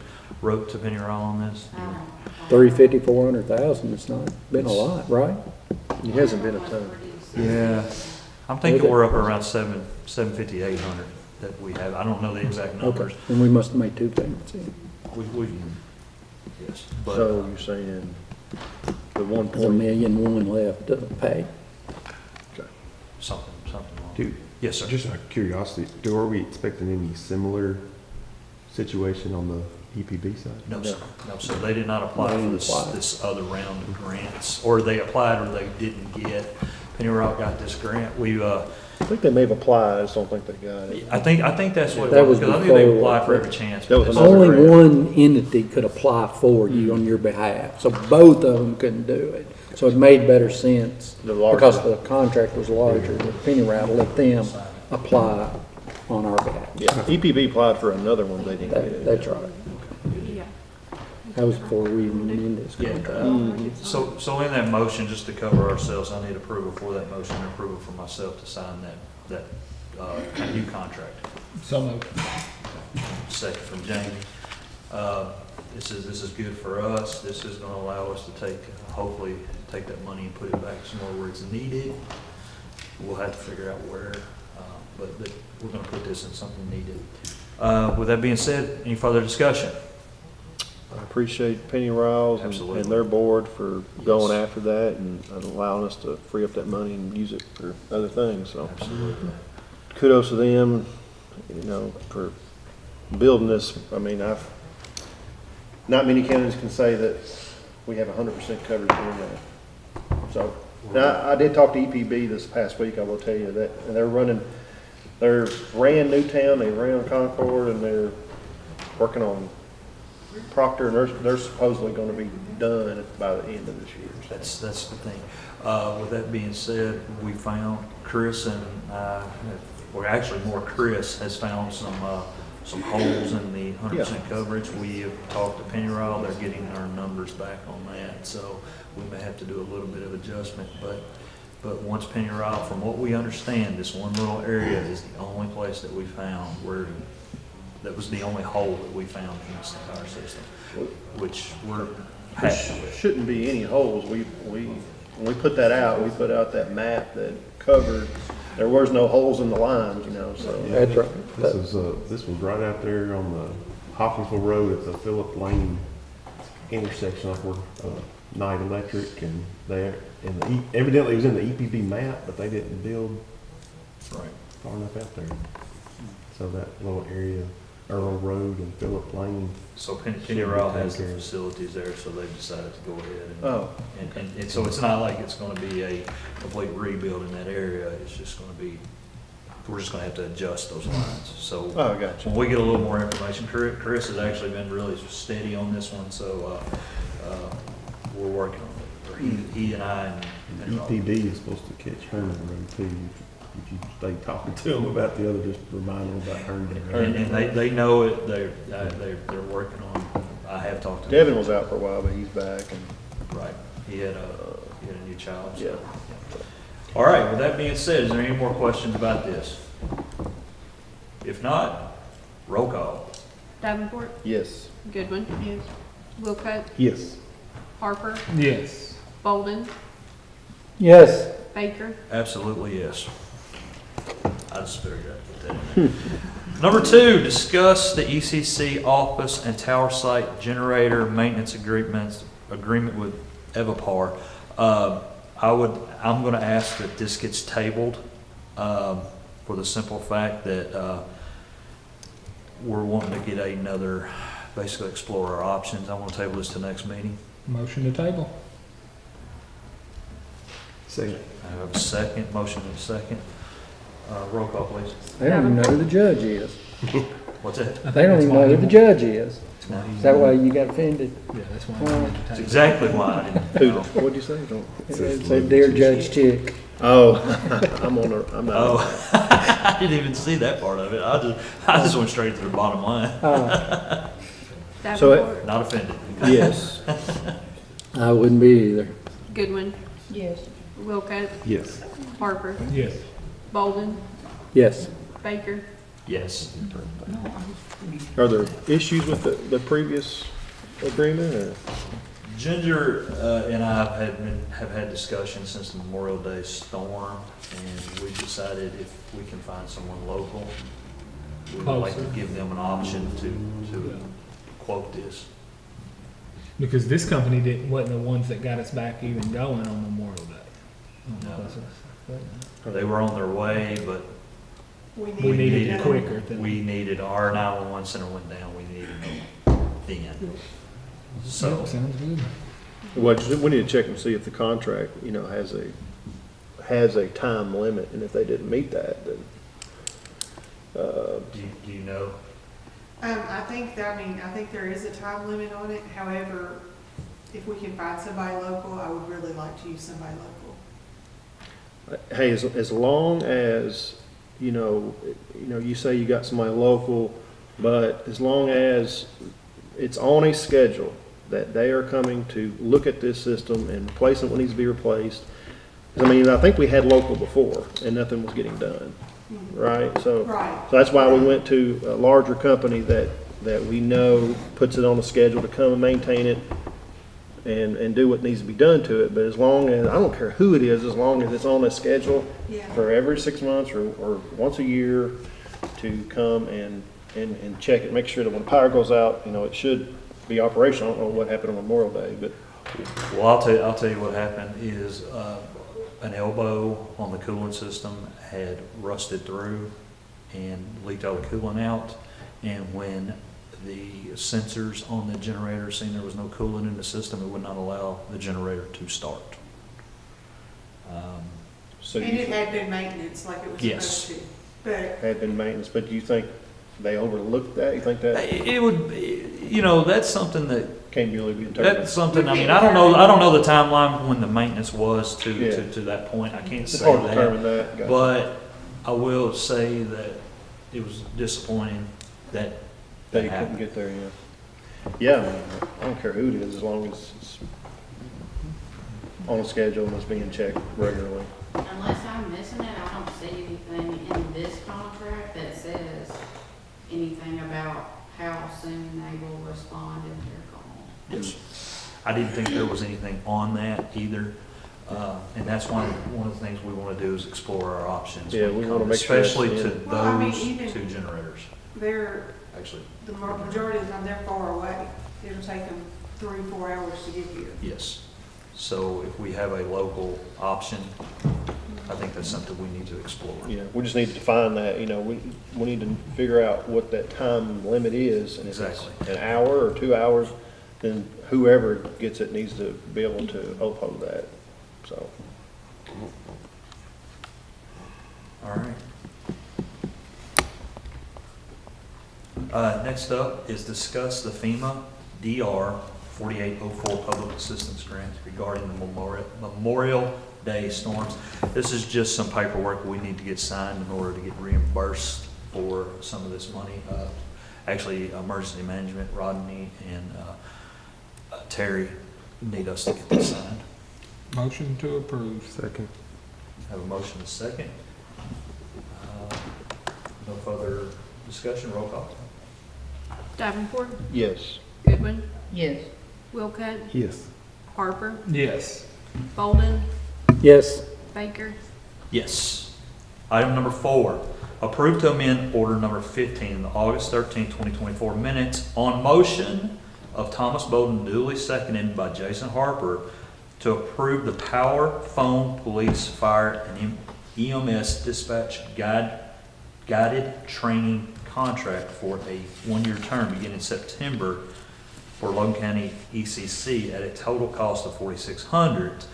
wrote to Pennyroyal on this? 350, 400,000, it's not been a lot, right? It hasn't been a ton. Yeah. I'm thinking we're up around 750, 800 that we have. I don't know the exact numbers. Okay, and we must have made 2 payments in. We, yes, but. So you're saying the 1 There's $1,000,001 left to pay. Something wrong. Dude, Yes, sir. just out of curiosity, are we expecting any similar situation on the EPB side? No, sir. No, sir. They did not apply They for didn't this, apply. this other round of grants, or they applied or they didn't get. Pennyroyal got this grant. We, I think they may have applied, I just don't think they got it. I think that's what it That was, was because I think they before- applied for every chance. That was but this another other Only grant- one entity could apply for you on your behalf, so both of them couldn't do it. So it made better sense, The larger- because the contract was larger, with Pennyroyal, to let them apply on our behalf. Yeah, EPB applied for another one, they didn't get it. That's right. Yeah. That was before we even ended this Yeah, contract. so in that motion, just to cover ourselves, I need approval for that motion, and approval for myself to sign that new contract. So moved. Second from Jamie. This is good for us. This is gonna allow us to hopefully take that money and put it back somewhere where it's needed. We'll have to figure out where, but we're gonna put this in something needed. With that being said, any further discussion? I appreciate Pennyroyal Absolutely. and their board for going Yes. after that and allowing us to free up that money and use it for other things, so. Absolutely. Kudos to them, for building this. I mean, not many counties can say that we have 100% coverage here now. So, now, I did talk to EPB this past week, I will tell you that, and they're ran Newtown, they ran Concord, and they're working on Proctor, and they're supposedly gonna be done by the end of this year. That's the thing. With that being said, we found Chris and actually more Chris has found some holes in the 100% coverage. We have talked to Pennyroyal, they're getting our numbers back on that, so we may have to do a little bit of adjustment, but once Pennyroyal, from what we understand, this one little area is the only place that we found that was the only hole that we found in this entire system, which we're happy with. Shouldn't be any holes. When we put that out, we put out that map that covered, there was no holes in the lines, so. That's right. This was right out there on the Hopkinsville Road at the Phillip Lane intersection off where Knight Electric and evidently it was in the EPB map, but they didn't build Right. far enough out there. So that little area, Earl Road and Phillip Lane. So Pennyroyal has the facilities there, so they've decided to go ahead Oh. and so it's not like it's gonna be a complete rebuild in that area, it's just gonna be, we're just gonna have to adjust those lines, so. Oh, gotcha. When we get a little more information, Chris has actually been really steady on this one, so, we're working on it, or he and I and Pennyroyal. EPB is supposed to catch Herman Road too. If you stay talking to them about the other, just remind them about her. And they know it, they're working on it. I have talked to them. Devin was out for a while, but he's back and. Right, he had a new child, so. Yeah. All right, with that being said, is there any more questions about this? If not, roll call. Davenport, Yes. Goodwin. Yes. Wilcutt, Yes. Harper, Yes. Bolden, Yes. Baker. Absolutely, yes. I just figured I'd put that in there. Number 2, discuss the ECC office and tower site generator maintenance agreement with Evapar. I'm gonna ask that this gets tabled, for the simple fact that, we're wanting to get another, basically explore our options. I want to table this to next meeting. Motion to table. Second. I have a second, motion and a second. Roll call, please. They don't even know who the judge is. What's that? They don't even know who the judge is. No. Is that why you got offended? Yeah, that's why. That's exactly why I didn't. Who, what'd you say? Don't. It said, "Dear Judge Chick." Oh, I'm not. Oh, I didn't even see that part of it. I just went straight to the bottom line. So Davenport, Not offended. Yes. I wouldn't be either. Goodwin, Yes. Wilcutt, Yes. Harper, Yes. Bolden, Yes. Baker. Yes. Are there issues with the previous agreement or? Ginger and I have had discussions since the Memorial Day storm, and we decided if we can find someone local, we would like to give them an option to quote this. Because this company wasn't the ones that got us back even going on Memorial Day. No. They were on their way, but We needed it quicker. we needed our 911 center went down. We needed them then. So. Sounds good. Well, we need to check and see if the contract, has a time limit, and if they didn't meet that, then. Do you know? I think there is a time limit on it. However, if we can find somebody local, I would really like to use somebody local. Hey, as long as, you say you got somebody local, but as long as it's on a schedule that they are coming to look at this system and replacing what needs to be replaced. I think we had local before and nothing was getting done, right? So that's why we went to a larger company that we know puts it on a schedule to come and maintain it and do what needs to be done to it. But as long as, I don't care who it is, as long as it's on a schedule for every 6 months or once a year to come and check it, make sure that when power goes out, it should be operational. I don't know what happened on Memorial Day, but. Well, I'll tell you what happened is, an elbow on the cooling system had rusted through and leaked all the coolant out. And when the sensors on the generator seen there was no coolant in the system, it would not allow the generator to start. And it had been maintenance like it was supposed to. But Had been maintenance, but do you think they overlooked that? You think that it would, that's something that can't really be interpreted? that's something. I don't know the timeline when the maintenance was to that point. I can't It's say hard to determine that. Gotcha. But I will say that it was disappointing that They that couldn't happened. get there, yeah. Yeah, I don't care who it is, as long as it's on a schedule and it's being checked regularly. Unless I'm missing it, I don't see anything in this contract that says anything about how soon they will respond if they're called. Yes. I didn't think there was anything on that either. And that's one of the things we want to do is explore our options. Yeah, when it we wanna comes- make sure especially it's to in. Well, I mean, those even- two generators, they're, actually. the majority of the time, they're far away. It'll take them 3 or 4 hours to get here. Yes. So if we have a local option, I think that's something we need to explore. Yeah, we just need to define that, we need to figure out what that time limit is. And if it's Exactly. an hour or 2 hours, then whoever gets it needs to be able to uphold that, so. All right. Next up is discuss the FEMA DR 4804 Public Assistance Grant regarding the Memorial day storms. This is just some paperwork we need to get signed in order to get reimbursed for some of this money. Actually, emergency management, Rodney and Terry need us to get this signed. Motion to approve. Second. Have a motion and a second. No further discussion, roll call. Davenport, Yes. Goodwin, Yes. Wilcott, Yes. Harper, Yes. Bolden, Yes. Baker, Yes. Item number 4, approve to amend order number 15 in the August 13, 2024 minutes on motion of Thomas Bolden, duly seconded by Jason Harper, to approve the power, phone, police, fire, and EMS dispatch guided training contract for a 1-year term beginning September for Logan County ECC at a total cost of $4,600.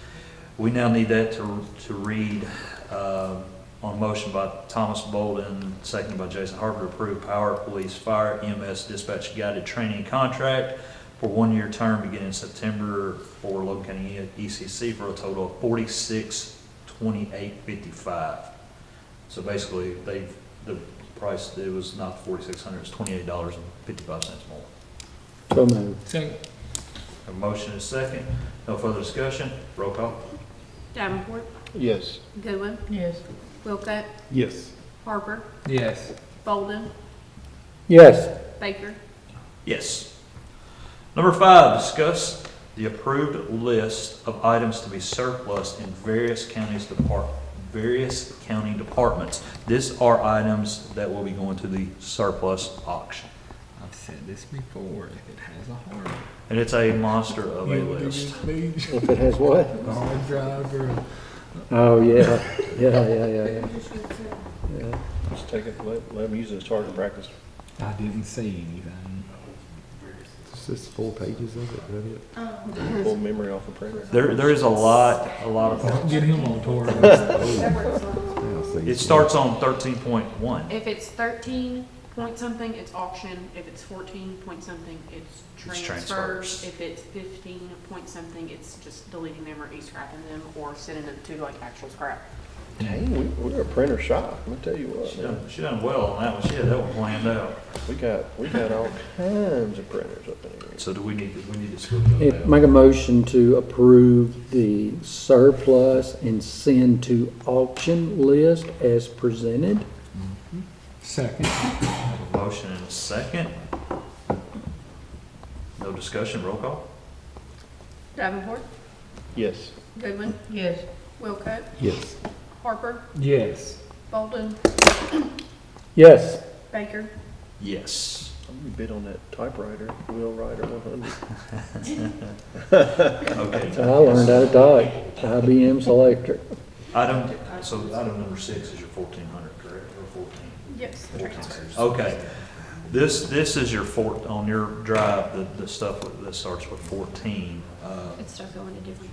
We now need that to read on motion by Thomas Bolden, seconded by Jason Harper, to approve power, police, fire, EMS dispatch guided training contract for 1-year term beginning September for Logan County ECC for a total of $46,2855. So basically, the price, it was not $4,600, it's $28.55 more. So moved. Second. A motion is second. No further discussion. Roll call. Davenport, Yes. Goodwin, Yes. Wilcott, Yes. Harper, Yes. Bolden, Yes. Baker, Yes. Number 5, discuss the approved list of items to be surplus in various county departments. These are items that will be going to the surplus auction. I've said this before, if it has a heart. And it's a monster of a list. If it has what? Hard driver. Oh, yeah. Yeah. Just take it, let them use it as target practice. I didn't see anything. It's just 4 pages of it, isn't it? Pull memory off the printer. There is a lot of. Get him on tour. It starts on 13.1. If it's 13 point something, it's auction. If it's 14 point something, it's transfers. transfers. If it's 15 point something, it's just deleting them or e-scrapping them or sending them to like actual scrap. Dang, we're a printer shop, let me tell you what. She done well on that one. She had that one planned out. We got all kinds of printers up in here. So do we need to split those out? Make a motion to approve the surplus and send to auction list as presented. Second. Have a motion and a second. No discussion, roll call. Davenport, Yes. Goodwin, Yes. Wilcott, Yes. Harper, Yes. Bolden, Yes. Baker, Yes. I'm gonna bid on that typewriter, Wheelwriter 100. Okay. I learned how to type. IBM Selectric. Item number 6 is your 1400, correct, or 14? yes, the transfers. Okay. This is your on your drive, the stuff that starts with 14. It's stuff going to different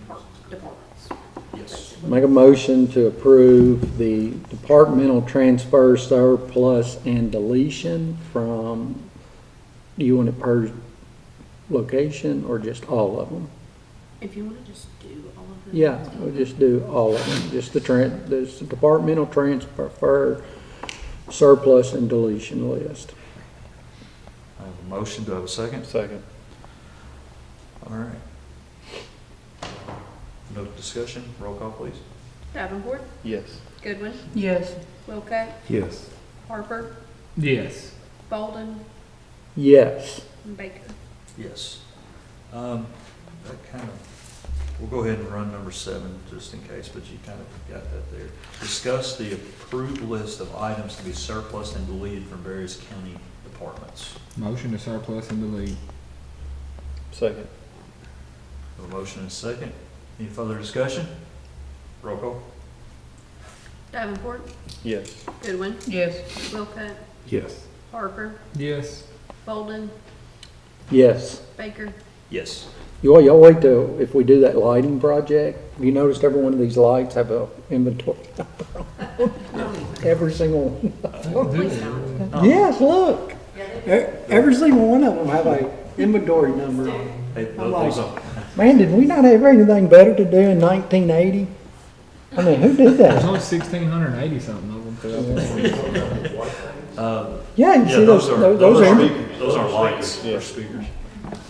departments. Yes. Make a motion to approve the departmental transfer surplus and deletion from, do you want it per location or just all of them? If you want to just do all of them. Yeah, we'll just do all of them, just the departmental transfer surplus and deletion list. I have a motion. Do I have a second? Second. All right. No discussion. Roll call, please. Davenport, Yes. Goodwin, Yes. Wilcott, Yes. Harper, Yes. Bolden, Yes. and Baker. Yes. We'll go ahead and run number 7 just in case, but you kind of got that there. Discuss the approved list of items to be surplus and deleted from various county departments. Motion to surplus and delete. Second. A motion and a second. Any further discussion? Roll call. Davenport, Yes. Goodwin, Yes. Wilcott, Yes. Harper, Yes. Bolden, Yes. Baker. Yes. Y'all wait till, if we do that lighting project, you noticed every one of these lights have a inventory. Every single one. Yes, look. Every single one of them have a inventory number on it. Hey, I'm like, those are- man, did we not have anything better to do in 1980? I mean, who did There's that? only 1,680 something of them throughout the Yeah, you see those are. Those are lights, they're speakers.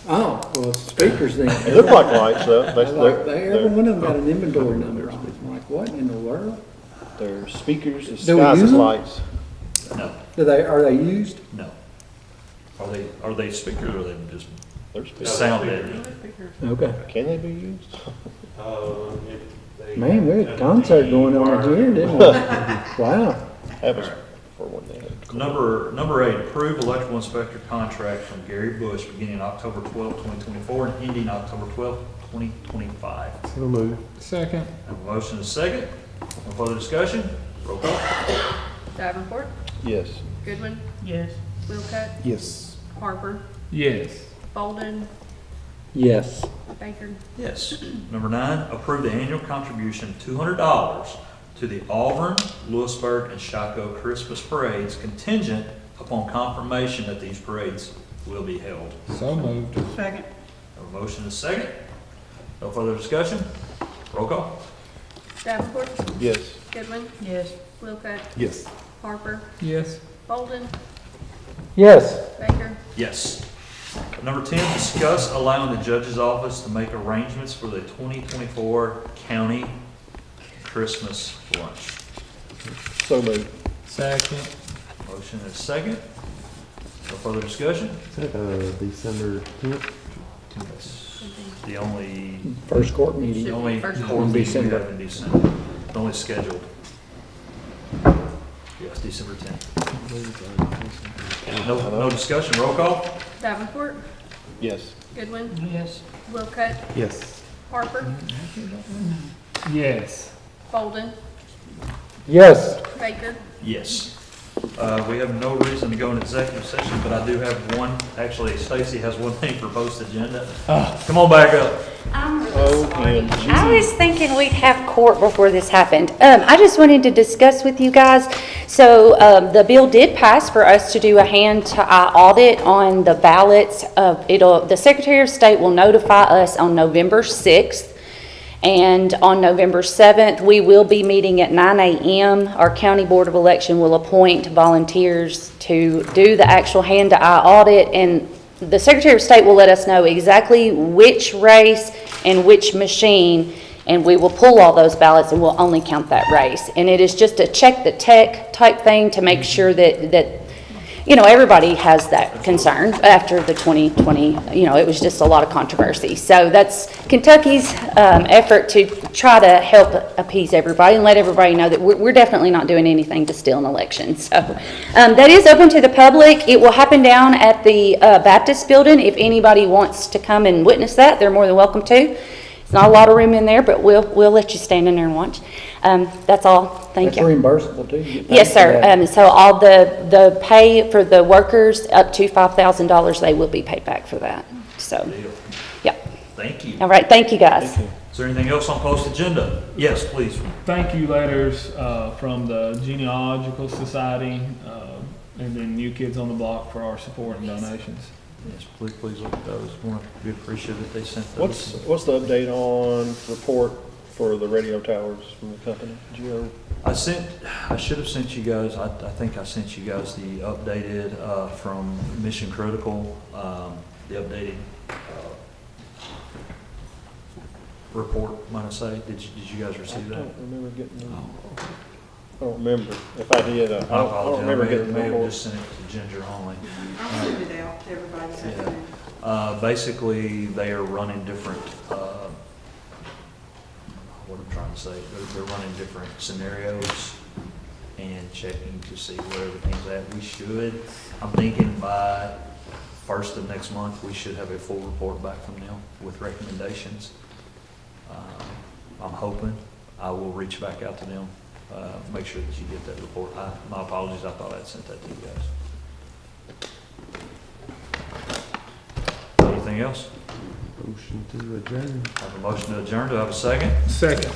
Oh, well, speakers then. They look like lights, though. Every one of them got an inventory number on it. I'm like, what in the world? They're speakers Do we disguised use as them? lights. No, Are they used? no. Are they speakers or are they just They're speakers. sound deadening? Okay. Can they be used? Man, we had a concert going on here, didn't we? Wow. That was for when they had. Number 8, approve electrical inspector contract from Gary Bush beginning October 12, 2024 and ending October 12, 2025. So moved. Second. Have a motion and a second. No further discussion? Roll call. Davenport, Yes. Goodwin, Yes. Wilcutt, Yes. Harper, Yes. Bolden, Yes. Baker. Yes. Number 9, approve the annual contribution of $200 to the Auburn, Lewisburg, and Shaco Christmas parades contingent upon confirmation that these parades will be held. So moved. Second. Have a motion and a second. No further discussion? Roll call. Davenport, Yes. Goodwin, Yes. Wilcutt, Yes. Harper, Yes. Bolden, Yes. Baker. Yes. Number 10, discuss allowing the judge's office to make arrangements for the 2024 county Christmas lunch. So moved. Second. Motion and a second. No further discussion? December 10th? The only, First court the meeting. only First court in meeting we December. have in December. The only scheduled. Yes, December 10th. No discussion, roll call? Davenport, Yes. Goodwin, Yes. Wilcutt, Yes. Harper, Yes. Bolden, Yes. Baker. Yes. We have no reason to go into executive session, but I do have one, actually Stacy has one thing for post-agenda. Come on back up. I was thinking we'd have court before this happened. I just wanted to discuss with you guys. So the bill did pass for us to do a hand-to-eye audit on the ballots. The Secretary of State will notify us on November 6th. And on November 7th, we will be meeting at 9 a.m. Our County Board of Election will appoint volunteers to do the actual hand-to-eye audit, and the Secretary of State will let us know exactly which race and which machine, and we will pull all those ballots and we'll only count that race. And it is just a check the tech type thing to make sure that everybody has that concern after the 2020, it was just a lot of controversy. So that's Kentucky's effort to try to help appease everybody and let everybody know that we're definitely not doing anything to steal an election. So that is open to the public. It will happen down at the Baptist building. If anybody wants to come and witness that, they're more than welcome to. It's not a lot of room in there, but we'll let you stand in there and watch. That's all. Thank you. That's reimbursable too. You get paid Yes, for sir. that. So all the pay for the workers up to $5,000, they will be paid back for that. So, Deal. yeah. Thank you. All right. Thank you, guys. Is there anything else on post-agenda? Yes, please. Thank you letters from the Genealogical Society and then New Kids on the Block for our support and donations. Yes, please look at those. We appreciate that they sent those. What's the update on report for the radio towers from the company? Did you I should have sent you guys, I think I sent you guys the updated, from Mission Critical, the updated, report, might I say. Did you guys receive I that? don't remember getting them. Oh, I don't remember. If I did, I I don't apologize. remember getting the May have report. just sent it to Ginger only. I'll send it out, everybody has Yeah. it. Basically, they are running different, what I'm trying to say, they're running different scenarios and checking to see where everything's at. I'm thinking by first of next month, we should have a full report back from them with recommendations. I'm hoping. I will reach back out to them, make sure that you get that report. My apologies, I thought I'd sent that to you guys. Anything else? Motion to adjourn. I have a motion to adjourn. Do I have a second? Second.